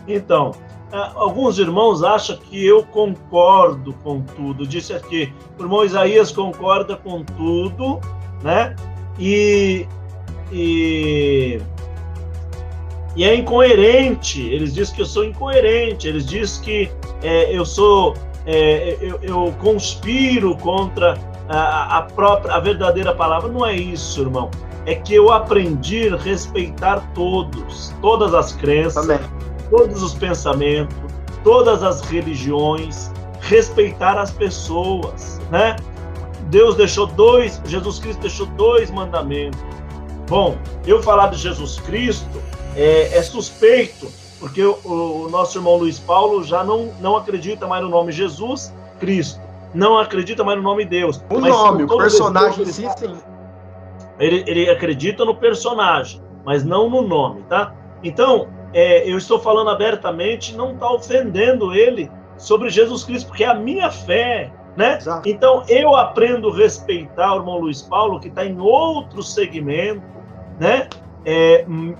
Então, alguns irmãos acham que eu concordo com tudo. Disse aqui, o irmão Isaías concorda com tudo, né? E é incoerente. Eles dizem que eu sou incoerente. Eles dizem que eu conspiro contra a verdadeira palavra. Não é isso, irmão. É que eu aprendi a respeitar todas as crenças, também, todos os pensamentos, todas as religiões, respeitar as pessoas, né? Jesus Cristo deixou 2 mandamentos. Bom, eu falar de Jesus Cristo é suspeito, porque o nosso irmão Luiz Paulo já não acredita mais no nome Jesus Cristo, não acredita mais no nome Deus. O nome, o personagem, sim. Ele acredita no personagem, mas não no nome, tá? Então, eu estou falando abertamente, não está ofendendo ele sobre Jesus Cristo, porque é a minha fé, né? Exato. Então, eu aprendo a respeitar o irmão Luiz Paulo, que está em outro segmento, né?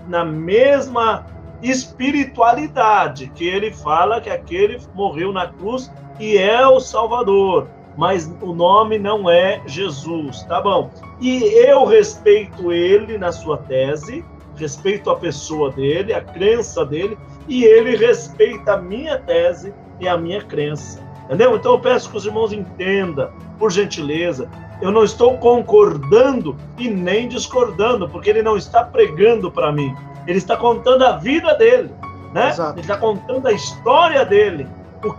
Na mesma espiritualidade, que ele fala que aquele morreu na cruz e é o Salvador, mas o nome não é Jesus, tá bom? E eu respeito ele na sua tese, respeito a pessoa dele, a crença dele, e ele respeita a minha tese e a minha crença, entendeu? Então eu peço que os irmãos entendam, por gentileza, eu não estou concordando e nem discordando, porque ele não está pregando para mim, ele está contando a vida dele, né? Exato. Ele está contando a história dele,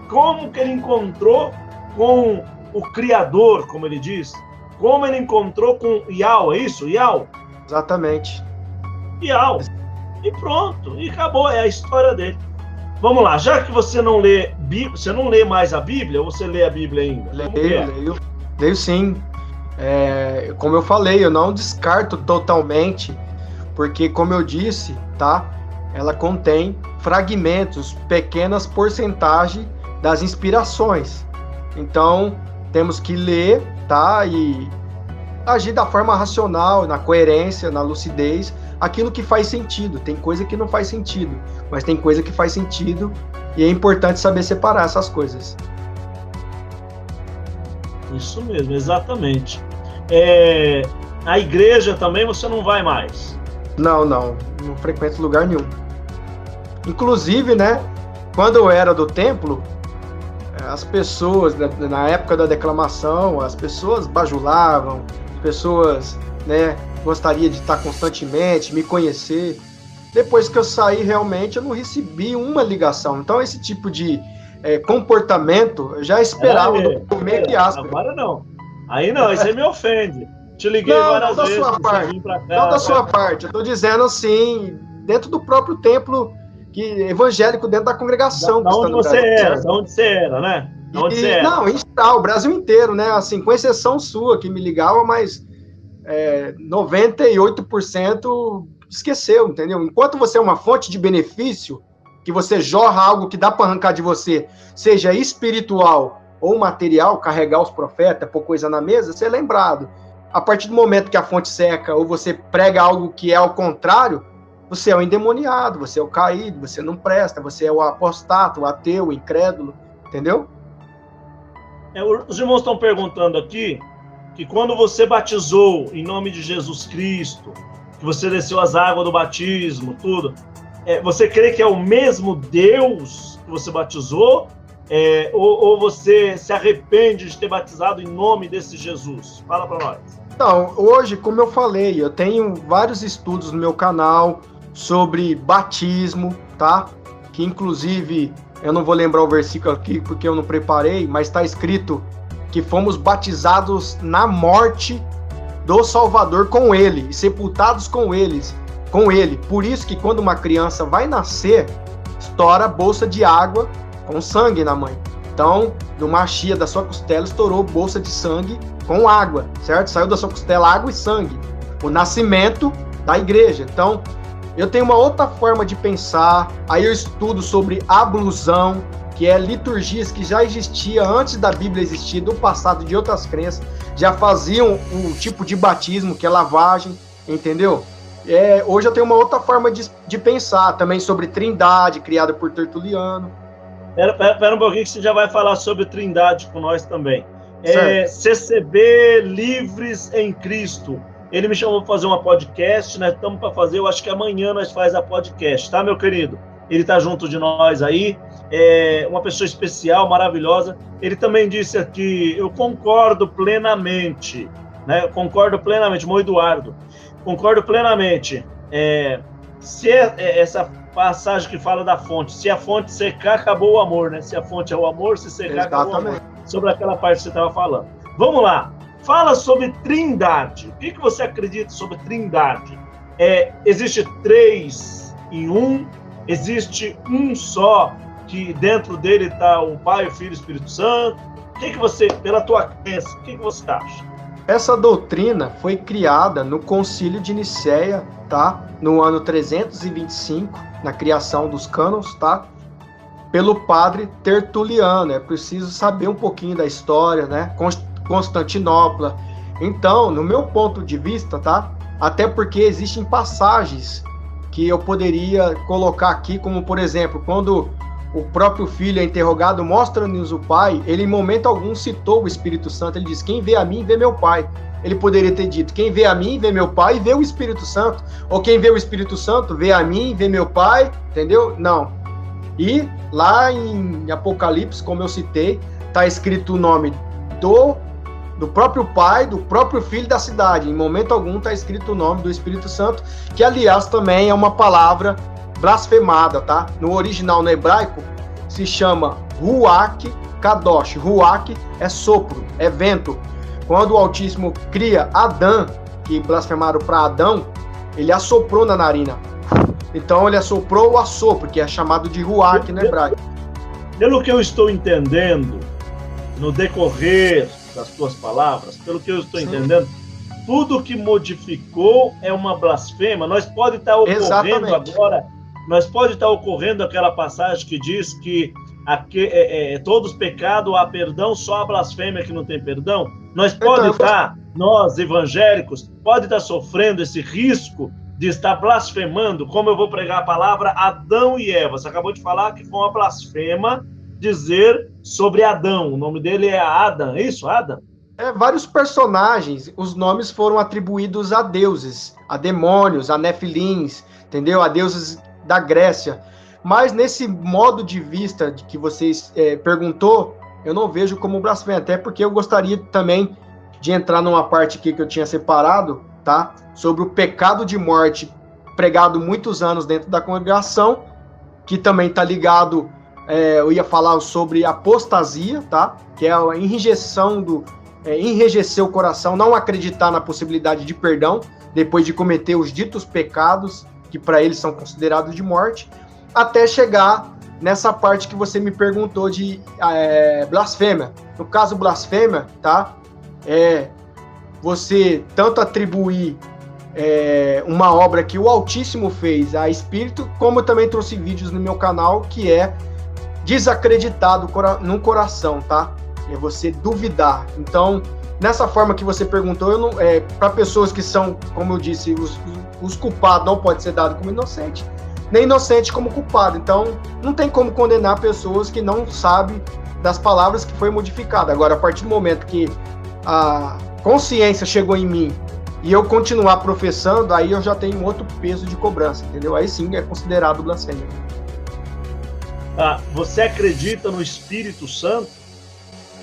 como que ele encontrou com o Criador, como ele diz, como ele encontrou com Yahweh, é isso? Yahweh? Exatamente. Yahweh. E pronto, e acabou, é a história dele. Vamos lá, já que você não lê você não lê mais a Bíblia, ou você lê a Bíblia ainda? Leio sim. Como eu falei, eu não descarto totalmente, porque, como eu disse, tá? Ela contém fragmentos, pequenas porcentagens das inspirações. Então, temos que ler, tá? E agir da forma racional, na coerência, na lucidez, aquilo que faz sentido. Tem coisa que não faz sentido, mas tem coisa que faz sentido, e é importante saber separar essas coisas. Isso mesmo, exatamente. A igreja também você não vai mais? Não frequento lugar nenhum. Inclusive, né, quando eu era do templo, as pessoas, na época da declamação, as pessoas bajulavam, as pessoas, né, gostariam de estar constantemente, me conhecer. Depois que eu saí, realmente, eu não recebi uma ligação. Então, esse tipo de comportamento, eu já esperava do meio de aspas. Agora não. Aí não, isso aí me ofende. Te liguei várias vezes. Não da sua parte. Eu tô dizendo assim, dentro do próprio templo evangélico, dentro da congregação. Da onde você era, né? Não, em geral, o Brasil inteiro, né? Assim, com exceção sua, que me ligava, mas 98% esqueceu, entendeu? Enquanto você é uma fonte de benefício, que você jorra algo que dá para arrancar de você, seja espiritual ou material, carregar os profetas, pôr coisa na mesa, você é lembrado. A partir do momento que a fonte seca ou você prega algo que é ao contrário, você é o endemoniado, você é o caído, você não presta, você é o apostato, o ateu, o incrédulo, entendeu? Os irmãos estão perguntando aqui que quando você batizou em nome de Jesus Cristo, que você desceu as águas do batismo, tudo, você crê que é o mesmo Deus que você batizou? Ou você se arrepende de ter batizado em nome desse Jesus? Fala para nós. Então, hoje, como eu falei, eu tenho vários estudos no meu canal sobre batismo, tá? Que, inclusive, eu não vou lembrar o versículo aqui porque eu não preparei, mas está escrito que fomos batizados na morte do Salvador com ele, e sepultados com ele. Por isso que quando uma criança vai nascer, estoura a bolsa de água com sangue na mãe. Então, numa chia da sua costela, estourou bolsa de sangue com água, certo? Saiu da sua costela água e sangue. O nascimento da igreja. Então, eu tenho uma outra forma de pensar. Aí eu estudo sobre ablusão, que é liturgias que já existia antes da Bíblia existir, do passado, de outras crenças. Já faziam um tipo de batismo, que é lavagem, entendeu? Hoje eu tenho uma outra forma de pensar também sobre trindade, criada por Tertuliano. Espera um pouquinho que você já vai falar sobre trindade com nós também. CCB Livres em Cristo. Ele me chamou para fazer uma podcast, né? Estamos para fazer, eu acho que amanhã nós faz a podcast, tá, meu querido? Ele está junto de nós aí, uma pessoa especial, maravilhosa. Ele também disse aqui, eu concordo plenamente, né? Concordo plenamente, Mo Eduardo. Concordo plenamente. Se essa passagem que fala da fonte, se a fonte secar, acabou o amor, né? Se a fonte é o amor, se secar, acabou o amor. Sobre aquela parte que você estava falando. Vamos lá. Fala sobre trindade. O que você acredita sobre trindade? Existe 3 em 1? Existe um só, que dentro dele está o Pai, o Filho e o Espírito Santo? O que você, pela tua crença, o que você acha? Essa doutrina foi criada no Concílio de Nicéia, tá? No ano 325, na criação dos cânones, tá? Pelo padre Tertuliano. É preciso saber um pouquinho da história, né? Constantinopla. Então, no meu ponto de vista, tá? Até porque existem passagens que eu poderia colocar aqui, como, por exemplo, quando o próprio filho é interrogado, mostra-nos o Pai, ele em momento algum citou o Espírito Santo, ele diz, quem vê a mim, vê meu Pai. Ele poderia ter dito, quem vê a mim, vê meu Pai e vê o Espírito Santo. Ou quem vê o Espírito Santo, vê a mim, vê meu Pai, entendeu? Não. E lá em Apocalipse, como eu citei, está escrito o nome do próprio Pai, do próprio Filho da cidade. Em momento algum está escrito o nome do Espírito Santo, que aliás também é uma palavra blasfemada, tá? No original, no hebraico, se chama Ruach Kadosh. Ruach é sopro, é vento. Quando o Altíssimo cria Adão, que blasfemaram para Adão, ele assoprou na narina. Então ele assoprou o assopro, que é chamado de Ruach no hebraico. Pelo que eu estou entendendo, no decorrer das tuas palavras, pelo que eu estou entendendo, tudo que modificou é uma blasfêmia. Nós pode estar ocorrendo agora, nós pode estar ocorrendo aquela passagem que diz que todos pecados há perdão, só a blasfêmia que não tem perdão. Nós pode estar, nós evangélicos, pode estar sofrendo esse risco de estar blasfemando, como eu vou pregar a palavra Adão e Eva. Você acabou de falar que foi uma blasfema dizer sobre Adão. O nome dele é Adam, é isso, Adam? Vários personagens, os nomes foram atribuídos a deuses, a demônios, a nefilins, entendeu? A deuses da Grécia. Mas nesse modo de vista que vocês perguntou, eu não vejo como blasfêmia, até porque eu gostaria também de entrar numa parte aqui que eu tinha separado, tá? Sobre o pecado de morte pregado muitos anos dentro da congregação, que também está ligado, eu ia falar sobre apostasia, tá? Que é a enrijecer o coração, não acreditar na possibilidade de perdão, depois de cometer os ditos pecados, que para eles são considerados de morte, até chegar nessa parte que você me perguntou de blasfêmia. No caso, blasfêmia, tá? Você tanto atribuir uma obra que o Altíssimo fez a espírito, como também trouxe vídeos no meu canal que é desacreditado no coração, tá? É você duvidar. Então, nessa forma que você perguntou, para pessoas que são, como eu disse, os culpados não pode ser dado como inocente, nem inocente como culpado. Então, não tem como condenar pessoas que não sabem das palavras que foi modificada. Agora, a partir do momento que a consciência chegou em mim e eu continuar professando, aí eu já tenho outro peso de cobrança, entendeu? Aí sim é considerado blasfêmia. Você acredita no Espírito Santo?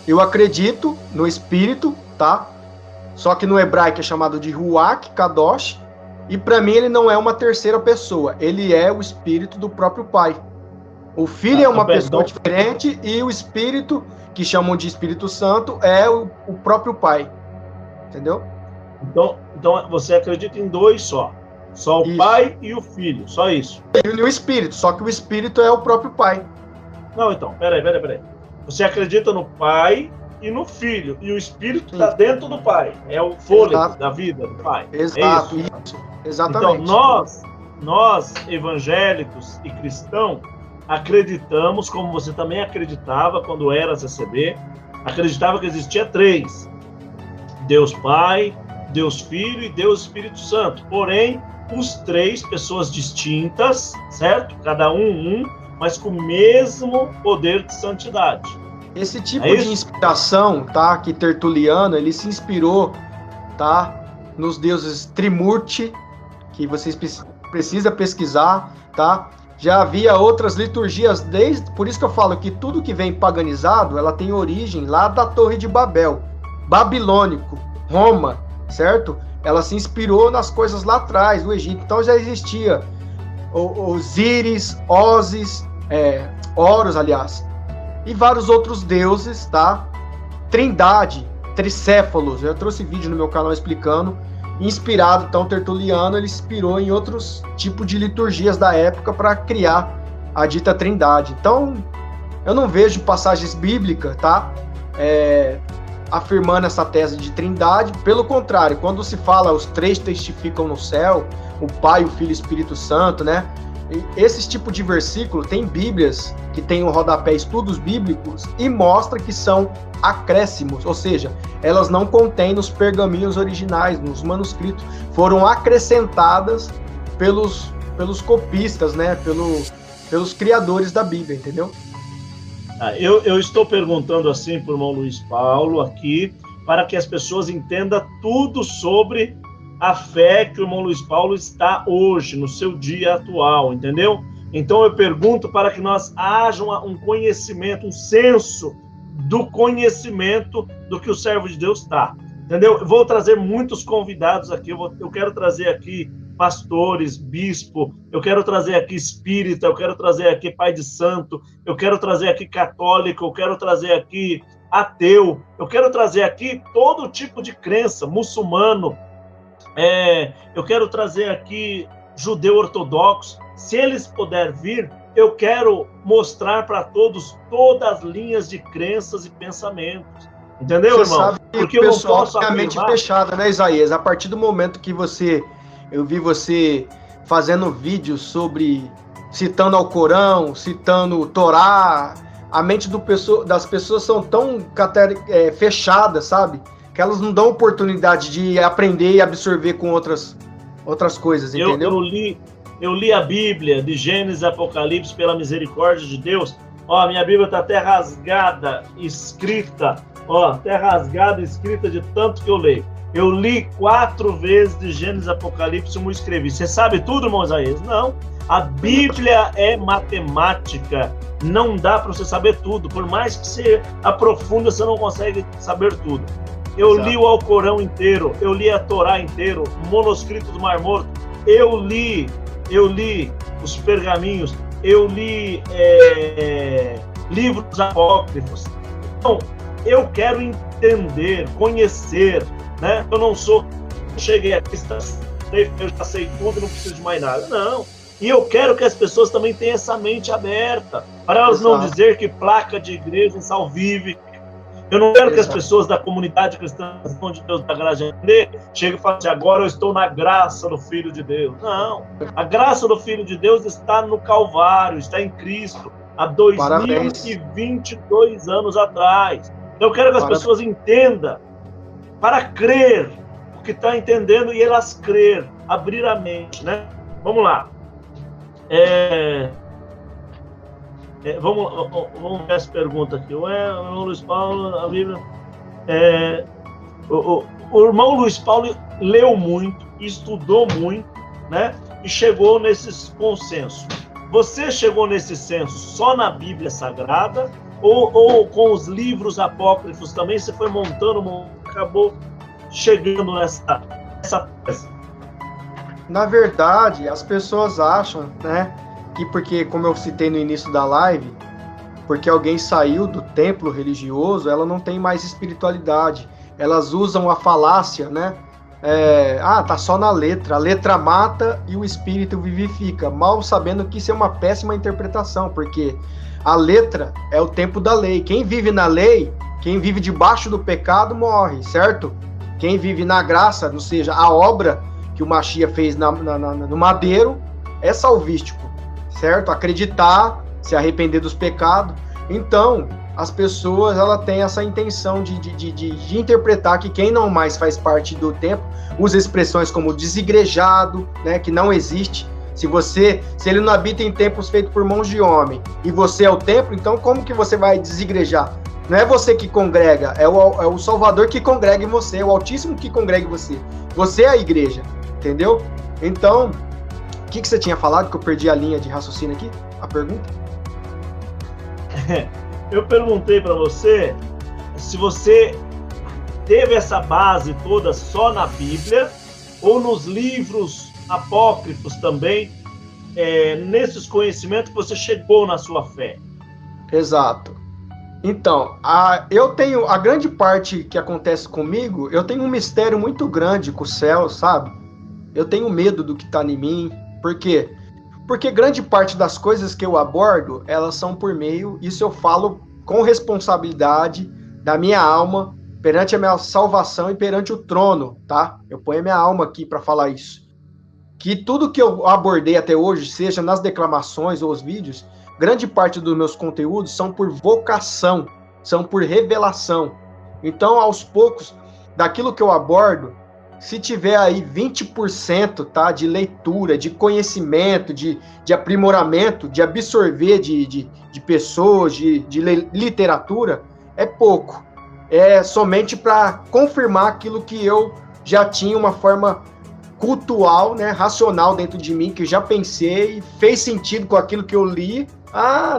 Eu acredito no Espírito, tá? Só que no hebraico é chamado de Ruach Kadosh, e para mim ele não é uma terceira pessoa, ele é o Espírito do próprio Pai. O Filho é uma pessoa diferente e o Espírito, que chamam de Espírito Santo, é o próprio Pai. Entendeu? Então você acredita em dois só. Só o Pai e o Filho, só isso. E o Espírito, só que o Espírito é o próprio Pai. Não, então, peraí. Você acredita no Pai e no Filho, e o Espírito está dentro do Pai. É o fôlego da vida do Pai. Exato, isso. Exatamente. Então, nós, evangélicos e cristãos, acreditamos, como você também acreditava quando era CCB, acreditava que existia três: Deus Pai, Deus Filho e Deus Espírito Santo. Porém, os três, pessoas distintas, certo? Cada um, mas com o mesmo poder de santidade. Esse tipo de inspiração, tá? Que Tertuliano, ele se inspirou, tá? Nos deuses Trimurti, que vocês precisam pesquisar, tá? Já havia outras liturgias por isso que eu falo que tudo que vem paganizado, ela tem origem lá da Torre de Babel, babilônico, Roma, certo? Ela se inspirou nas coisas lá atrás, do Egito. Então já existia Osíris, Horus, aliás, e vários outros deuses, tá? Trindade, Tricéfalos, eu trouxe vídeo no meu canal explicando, inspirado, então Tertuliano, ele inspirou em outros tipos de liturgias da época para criar a dita Trindade. Então, eu não vejo passagens bíblicas, tá? Afirmando essa tese de Trindade. Pelo contrário, quando se fala os três testificam no céu, o Pai, o Filho e o Espírito Santo, né? Esse tipo de versículo tem bíblias que tem o rodapé estudos bíblicos e mostra que são acréscimos, ou seja, elas não contêm nos pergaminhos originais, nos manuscritos, foram acrescentadas pelos copistas, né? Pelos criadores da Bíblia, entendeu? Eu estou perguntando assim para o irmão Luiz Paulo aqui, para que as pessoas entendam tudo sobre a fé que o irmão Luiz Paulo está hoje, no seu dia atual, entendeu? Então eu pergunto para que nós haja um conhecimento, um senso do conhecimento do que o servo de Deus está, entendeu? Eu vou trazer muitos convidados aqui, eu quero trazer aqui pastores, bispo, eu quero trazer aqui espírita, eu quero trazer aqui pai de santo, eu quero trazer aqui católico, eu quero trazer aqui ateu, eu quero trazer aqui todo tipo de crença, muçulmano, eu quero trazer aqui judeu ortodoxo. Se eles puderem vir, eu quero mostrar para todos todas as linhas de crenças e pensamentos. Entendeu, Você irmão? sabe que Porque o eu não pessoal posso tem a mente afirmar... fechada, né, Isaías? A partir do momento que eu vi você fazendo vídeos sobre, citando Alcorão, citando o Torá, a mente das pessoas são tão fechadas, sabe? Que elas não dão oportunidade de aprender e absorver com outras coisas, entendeu? Eu li a Bíblia, de Gênesis e Apocalipse, pela misericórdia de Deus. Ó, minha Bíblia está até rasgada, escrita. Ó, até rasgada, escrita de tanto que eu leio. Eu li 4 vezes de Gênesis e Apocalipse e eu escrevi. Você sabe tudo, irmão Isaías? Não. A Bíblia é matemática. Não dá para você saber tudo. Por mais que você aprofunda, você não consegue saber tudo. Eu li o Alcorão inteiro. Eu li a Torá inteiro. O manuscrito do Mar Morto. Eu li os pergaminhos. Eu li livros apócrifos. Então, eu quero entender, conhecer, né? Eu não cheguei aqui, eu já sei tudo, não preciso de mais nada. Não. E eu quero que as pessoas também tenham essa mente aberta, para elas não dizer que placa de igreja salvífica. Eu não quero que as pessoas da comunidade cristã de Deus da Graça cheguem e falem assim, agora eu estou na graça do Filho de Deus. Não. A graça do Filho de Deus está no Calvário, está em Cristo, há 2022 anos atrás. Eu quero que as pessoas entendam, para crer o que está entendendo e elas crer, abrir a mente, né? Vamos lá. Vamos ver essa pergunta aqui. O irmão Luiz Paulo, a Bíblia... o irmão Luiz Paulo leu muito, estudou muito, né? E chegou nesses consensos. Você chegou nesse senso só na Bíblia Sagrada ou com os livros apócrifos também? Você foi montando, acabou chegando nessa tese? Na verdade, as pessoas acham, né, que porque, como eu citei no início da live, porque alguém saiu do templo religioso, ela não tem mais espiritualidade. Elas usam a falácia, né? Tá só na letra. A letra mata e o espírito vivifica, mal sabendo que isso é uma péssima interpretação, porque a letra é o tempo da lei. Quem vive na lei, quem vive debaixo do pecado, morre, certo? Quem vive na graça, ou seja, a obra que o Mashiach fez no madeiro, é salvístico, certo? Acreditar, se arrepender dos pecados. Então, as pessoas, ela tem essa intenção de interpretar que quem não mais faz parte do templo usa expressões como desigrejado, né, que não existe. Se ele não habita em templos feitos por mãos de homem e você é o templo, então como que você vai desigrejar? Não é você que congrega, é o Salvador que congrega em você, é o Altíssimo que congrega em você. Você é a igreja, entendeu? Então, o que você tinha falado, que eu perdi a linha de raciocínio aqui? A pergunta? Eu perguntei para você se você teve essa base toda só na Bíblia ou nos livros apócrifos também, nesses conhecimentos que você chegou na sua fé. Exato. Então, eu tenho a grande parte que acontece comigo, eu tenho um mistério muito grande com o céu, sabe? Eu tenho medo do que está em mim. Por quê? Porque grande parte das coisas que eu abordo, elas são por meio, isso eu falo com responsabilidade da minha alma, perante a minha salvação e perante o trono, tá? Eu ponho a minha alma aqui para falar isso. Que tudo que eu abordei até hoje, seja nas declamações ou os vídeos, grande parte dos meus conteúdos são por vocação, são por revelação. Então, aos poucos, daquilo que eu abordo, se tiver aí 20%, tá, de leitura, de conhecimento, de aprimoramento, de absorver de pessoas, de literatura, é pouco. É somente para confirmar aquilo que eu já tinha uma forma cultural, né, racional dentro de mim, que já pensei, fez sentido com aquilo que eu li.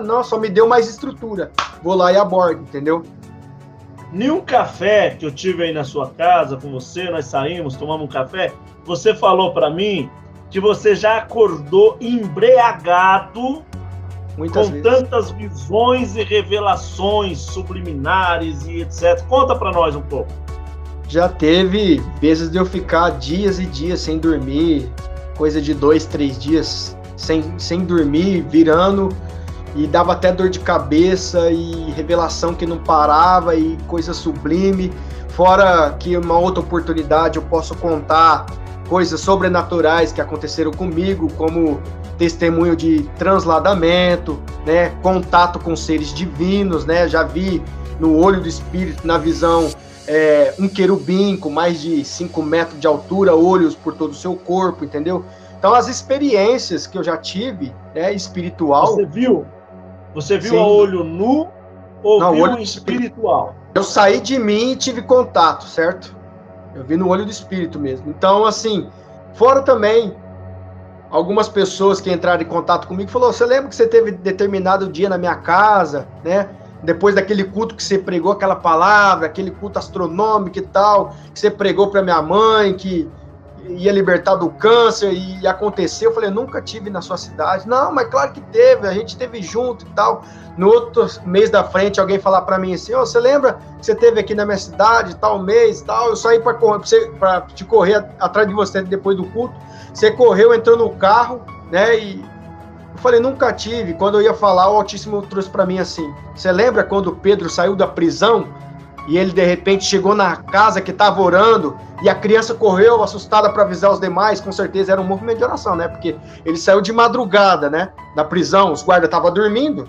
Nossa, só me deu mais estrutura. Vou lá e abordo, entendeu? Nenhum café que eu tive aí na sua casa com você, nós saímos, tomamos um café, você falou para mim que você já acordou embriagado Muitas com vezes. tantas visões e revelações subliminares e etc. Conta para nós um pouco. Já teve vezes de eu ficar dias e dias sem dormir, coisa de 2, 3 dias sem dormir, virando, e dava até dor de cabeça e revelação que não parava e coisa sublime. Fora que uma outra oportunidade eu posso contar coisas sobrenaturais que aconteceram comigo, como testemunho de transladamento, né, contato com seres divinos, né, já vi no olho do espírito, na visão, um querubim com mais de 5 metros de altura, olhos por todo o seu corpo, entendeu? Então as experiências que eu já tive, né, espiritual... Você viu Sim. a olho nu ou Não, viu olho espiritual? Eu saí de mim e tive contato, certo? Eu vi no olho do espírito mesmo. Então, assim, fora também, algumas pessoas que entraram em contato comigo falou: você lembra que você teve determinado dia na minha casa, né? Depois daquele culto que você pregou aquela palavra, aquele culto astronômico e tal, que você pregou para minha mãe, que ia libertar do câncer, e aconteceu. Eu falei: nunca tive na sua cidade. Não, mas claro que teve, a gente esteve junto e tal. No outro mês da frente, alguém falar para mim assim: você lembra que você esteve aqui na minha cidade, tal mês, tal, eu saí para te correr atrás de você depois do culto, você correu, entrou no carro, né, e eu falei: nunca tive. Quando eu ia falar, o Altíssimo trouxe para mim assim: você lembra quando Pedro saiu da prisão e ele de repente chegou na casa que estava orando e a criança correu assustada para avisar os demais? Com certeza era um movimento de oração, né, porque ele saiu de madrugada, né, da prisão, os guardas estavam dormindo.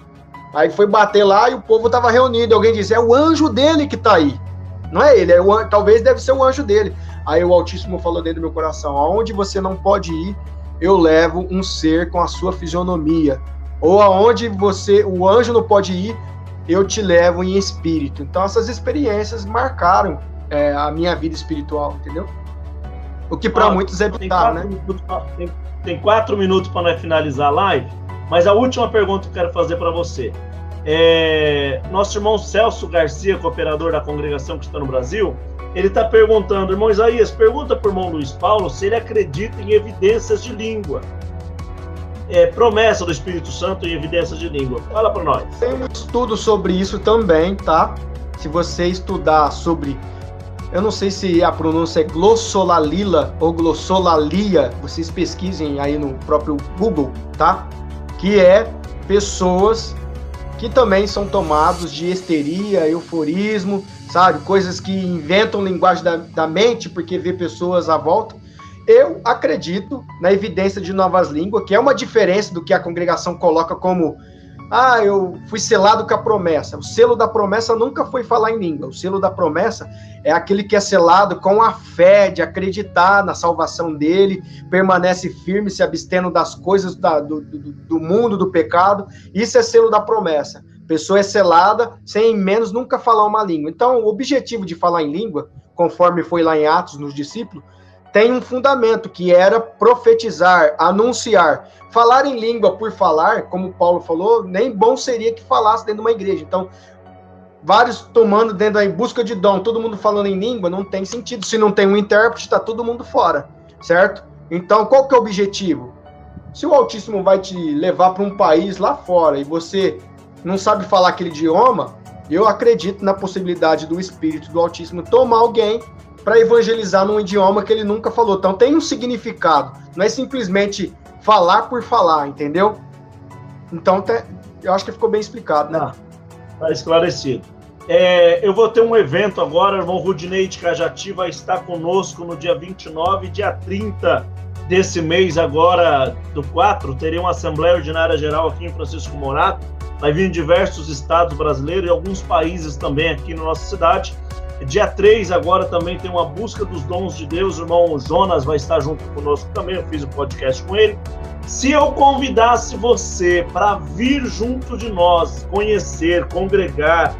Aí foi bater lá e o povo estava reunido. Alguém disse: é o anjo dele que está aí. Não é ele, talvez deve ser o anjo dele. Aí o Altíssimo falou dentro do meu coração: aonde você não pode ir, eu levo um ser com a sua fisionomia. Ou aonde o anjo não pode ir, eu te levo em espírito. Então essas experiências marcaram a minha vida espiritual, entendeu? O que para muitos é vital, né? Tem 4 minutos para nós finalizar a live. Mas a última pergunta que eu quero fazer para você. Nosso irmão Celso Garcia, cooperador da congregação que está no Brasil, ele está perguntando: irmão Isaías, pergunta para o irmão Luiz Paulo se ele acredita em evidências de língua. Promessa do Espírito Santo em evidências de língua. Fala para nós. Tem um estudo sobre isso também, tá? Se você estudar sobre... Eu não sei se a pronúncia é glossolalila ou glossolalia, vocês pesquisem aí no próprio Google, tá? Que é pessoas que também são tomados de histeria, euforismo, sabe? Coisas que inventam linguagem da mente porque vê pessoas à volta. Eu acredito na evidência de novas línguas, que é uma diferença do que a congregação coloca como: eu fui selado com a promessa. O selo da promessa nunca foi falar em língua. O selo da promessa é aquele que é selado com a fé de acreditar na salvação dele, permanece firme, se abstendo das coisas do mundo, do pecado. Isso é selo da promessa. A pessoa é selada, sem menos nunca falar uma língua. Então, o objetivo de falar em língua, conforme foi lá em Atos, nos discípulos, tem um fundamento, que era profetizar, anunciar. Falar em língua por falar, como Paulo falou, nem bom seria que falasse dentro de uma igreja. Então, vários tomando dentro em busca de dom, todo mundo falando em língua, não tem sentido. Se não tem um intérprete, está todo mundo fora, certo? Então, qual que é o objetivo? Se o Altíssimo vai te levar para um país lá fora e você não sabe falar aquele idioma, eu acredito na possibilidade do Espírito do Altíssimo tomar alguém para evangelizar num idioma que ele nunca falou. Então tem um significado, não é simplesmente falar por falar, entendeu? Então eu acho que ficou bem explicado, né? Está esclarecido. Eu vou ter um evento agora, o irmão Rudinei de Cajati vai estar conosco no dia 29 e dia 30 desse mês agora do 4, terei uma Assembleia Ordinária Geral aqui em Francisco Morato, vai vir em diversos estados brasileiros e alguns países também aqui na nossa cidade. Dia 3 agora também tem uma busca dos dons de Deus, o irmão Jonas vai estar junto conosco também, eu fiz um podcast com ele. Se eu convidasse você para vir junto de nós, conhecer, congregar,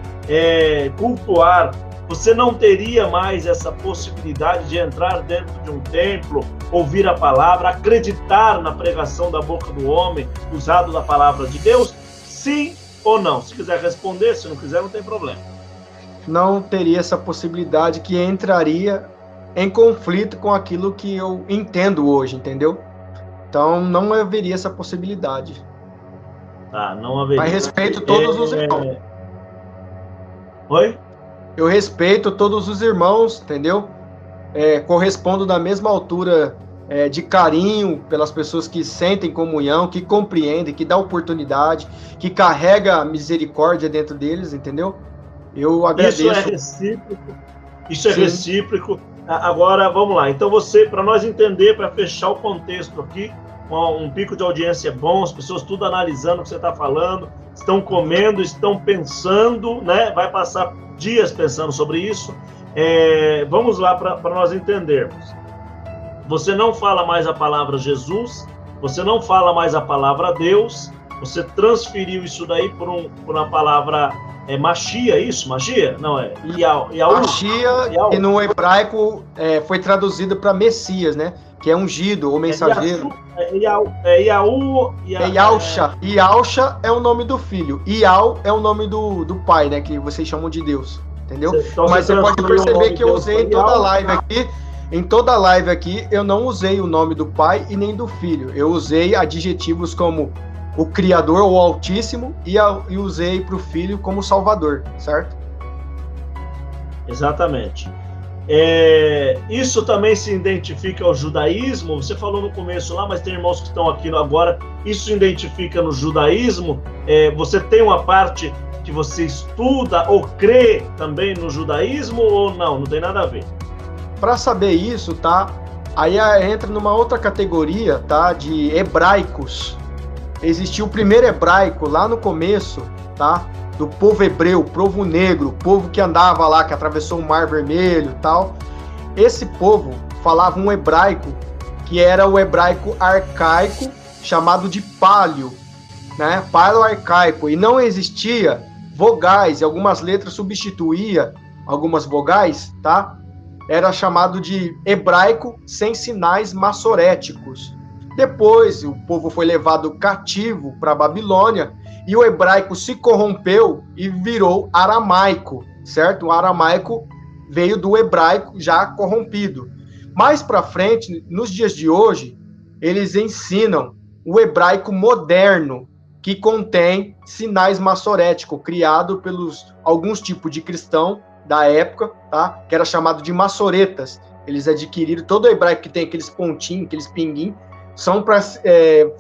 cultuar, você não teria mais essa possibilidade de entrar dentro de um templo, ouvir a palavra, acreditar na pregação da boca do homem, usado da palavra de Deus? Sim ou não? Se quiser responder, se não quiser, não tem problema. Não teria essa possibilidade, que entraria em conflito com aquilo que eu entendo hoje, entendeu? Então, não haveria essa possibilidade. Tá, não haveria. Mas respeito todos os irmãos. Oi? Eu respeito todos os irmãos, entendeu? Correspondo da mesma altura de carinho pelas pessoas que sentem comunhão, que compreendem, que dá oportunidade, que carrega misericórdia dentro deles, entendeu? Eu agradeço. Isso é recíproco. Isso é recíproco. Agora, vamos lá. Então, para nós entender, para fechar o contexto aqui, um pico de audiência bom, as pessoas tudo analisando o que você está falando, estão comendo, estão pensando, né? Vai passar dias pensando sobre isso. Vamos lá para nós entendermos. Você não fala mais a palavra Jesus, você não fala mais a palavra Deus, você transferiu isso daí por uma palavra Machia, isso? Machia? Não, Machia, que no hebraico foi traduzido para Messias, né? Que é ungido ou mensageiro. Yausha. Yausha é o nome do filho. Iau é o nome do pai, né? Que vocês chamam de Deus. Entendeu? Então, mas você pode perceber que eu usei em toda a live aqui. Em toda a live aqui, eu não usei o nome do pai e nem do filho. Eu usei adjetivos como o Criador, o Altíssimo, e usei para o filho como Salvador, certo? Exatamente. Isso também se identifica ao judaísmo? Você falou no começo lá, mas tem irmãos que estão aqui agora. Isso se identifica no judaísmo? Você tem uma parte que você estuda ou crê também no judaísmo ou não? Não tem nada a ver. Para saber isso, tá? Aí entra numa outra categoria, tá? De hebraicos. Existiu o primeiro hebraico lá no começo, tá? Do povo hebreu, povo negro, povo que andava lá, que atravessou o Mar Vermelho e tal. Esse povo falava um hebraico que era o hebraico arcaico, chamado de paleo, né? Paleo-arcaico. E não existia vogais, e algumas letras substituía algumas vogais, tá? Era chamado de hebraico sem sinais massoréticos. Depois, o povo foi levado cativo para a Babilônia e o hebraico se corrompeu e virou aramaico, certo? O aramaico veio do hebraico já corrompido. Mais para frente, nos dias de hoje, eles ensinam o hebraico moderno, que contém sinais massoréticos, criado pelos alguns tipos de cristão da época, tá? Que era chamado de massoretas. Eles adquiriram todo o hebraico que tem aqueles pontinhos, aqueles pinguinhos, são para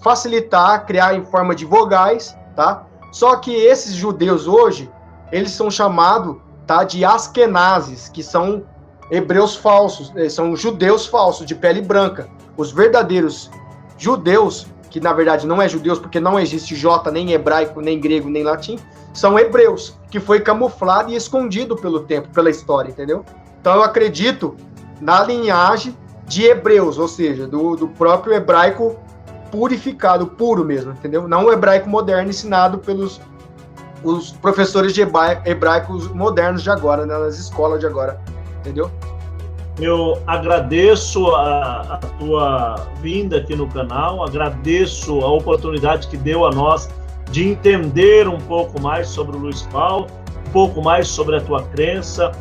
facilitar, criar em forma de vogais, tá? Só que esses judeus hoje, eles são chamados, tá, de askenazes, que são hebreus falsos, são judeus falsos, de pele branca. Os verdadeiros judeus, que na verdade não é judeus, porque não existe J, nem hebraico, nem grego, nem latim, são hebreus, que foi camuflado e escondido pelo tempo, pela história, entendeu? Então eu acredito na linhagem de hebreus, ou seja, do próprio hebraico purificado, puro mesmo, entendeu? Não o hebraico moderno ensinado pelos os professores de hebraicos modernos de agora, né, nas escolas de agora, entendeu? Eu agradeço a tua vinda aqui no canal, agradeço a oportunidade que deu a nós de entender um pouco mais sobre o Luiz Paulo, um pouco mais sobre a tua crença.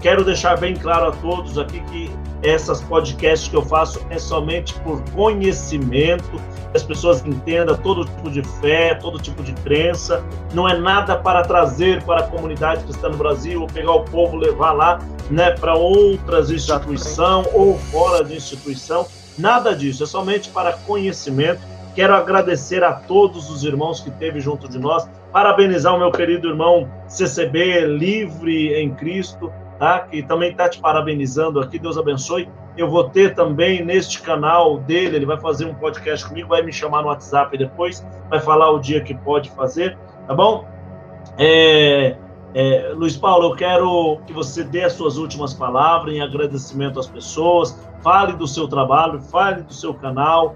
Quero deixar bem claro a todos aqui que essas podcasts que eu faço é somente por conhecimento, que as pessoas entendam todo tipo de fé, todo tipo de crença. Não é nada para trazer para a comunidade cristã no Brasil, ou pegar o povo, levar lá, né, para outras instituições ou fora de instituição. Nada disso, é somente para conhecimento. Quero agradecer a todos os irmãos que esteve junto de nós, parabenizar o meu querido irmão CCB, livre em Cristo, tá? Que também está te parabenizando aqui, Deus abençoe. Eu vou ter também neste canal dele, ele vai fazer um podcast comigo, vai me chamar no WhatsApp depois, vai falar o dia que pode fazer, tá bom? Luiz Paulo, eu quero que você dê as suas últimas palavras em agradecimento às pessoas, fale do seu trabalho, fale do seu canal.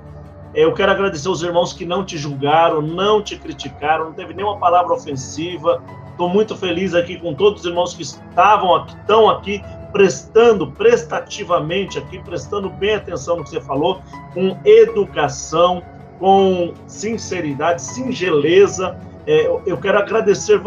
Eu quero agradecer aos irmãos que não te julgaram, não te criticaram, não teve nenhuma palavra ofensiva. Estou muito feliz aqui com todos os irmãos que estão aqui, prestativamente aqui, prestando bem atenção no que você falou, com educação, com sinceridade, singeleza. Eu quero agradecer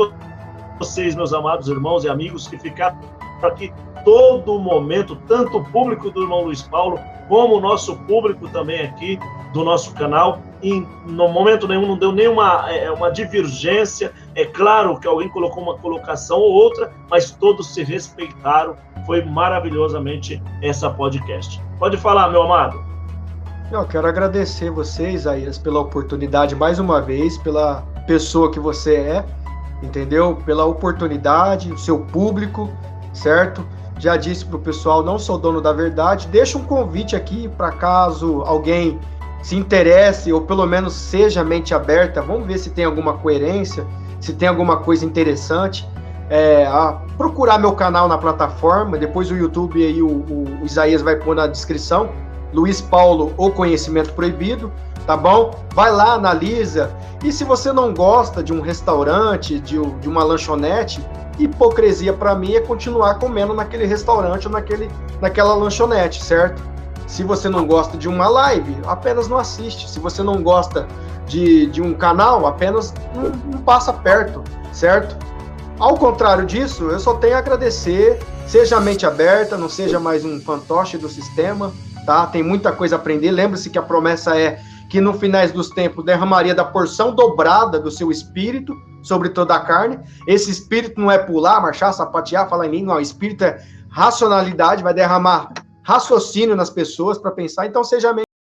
vocês, meus amados irmãos e amigos, que ficaram para que todo momento, tanto o público do irmão Luiz Paulo, como o nosso público também aqui do nosso canal, e no momento nenhum não deu nenhuma uma divergência. É claro que alguém colocou uma colocação ou outra, mas todos se respeitaram. Foi maravilhosamente essa podcast. Pode falar, meu amado. Eu quero agradecer vocês, Isaías, pela oportunidade mais uma vez, pela pessoa que você é, entendeu? Pela oportunidade, o seu público, certo? Já disse para o pessoal, não sou dono da verdade. Deixa um convite aqui para caso alguém se interesse ou pelo menos seja mente aberta. Vamos ver se tem alguma coerência, se tem alguma coisa interessante. A procurar meu canal na plataforma, depois o YouTube aí o Isaías vai pôr na descrição, Luiz Paulo ou Conhecimento Proibido, tá bom? Vai lá, analisa. E se você não gosta de um restaurante, de uma lanchonete, hipocrisia para mim é continuar comendo naquele restaurante ou naquela lanchonete, certo? Se você não gosta de uma live, apenas não assiste. Se você não gosta de um canal, apenas não passa perto, certo? Ao contrário disso, eu só tenho a agradecer. Seja a mente aberta, não seja mais um fantoche do sistema, tá? Tem muita coisa a aprender. Lembre-se que a promessa é que no finais dos tempos derramaria da porção dobrada do seu espírito sobre toda a carne. Esse espírito não é pular, marchar, sapatear, falar em língua, não. O espírito é racionalidade, vai derramar raciocínio nas pessoas para pensar. Então seja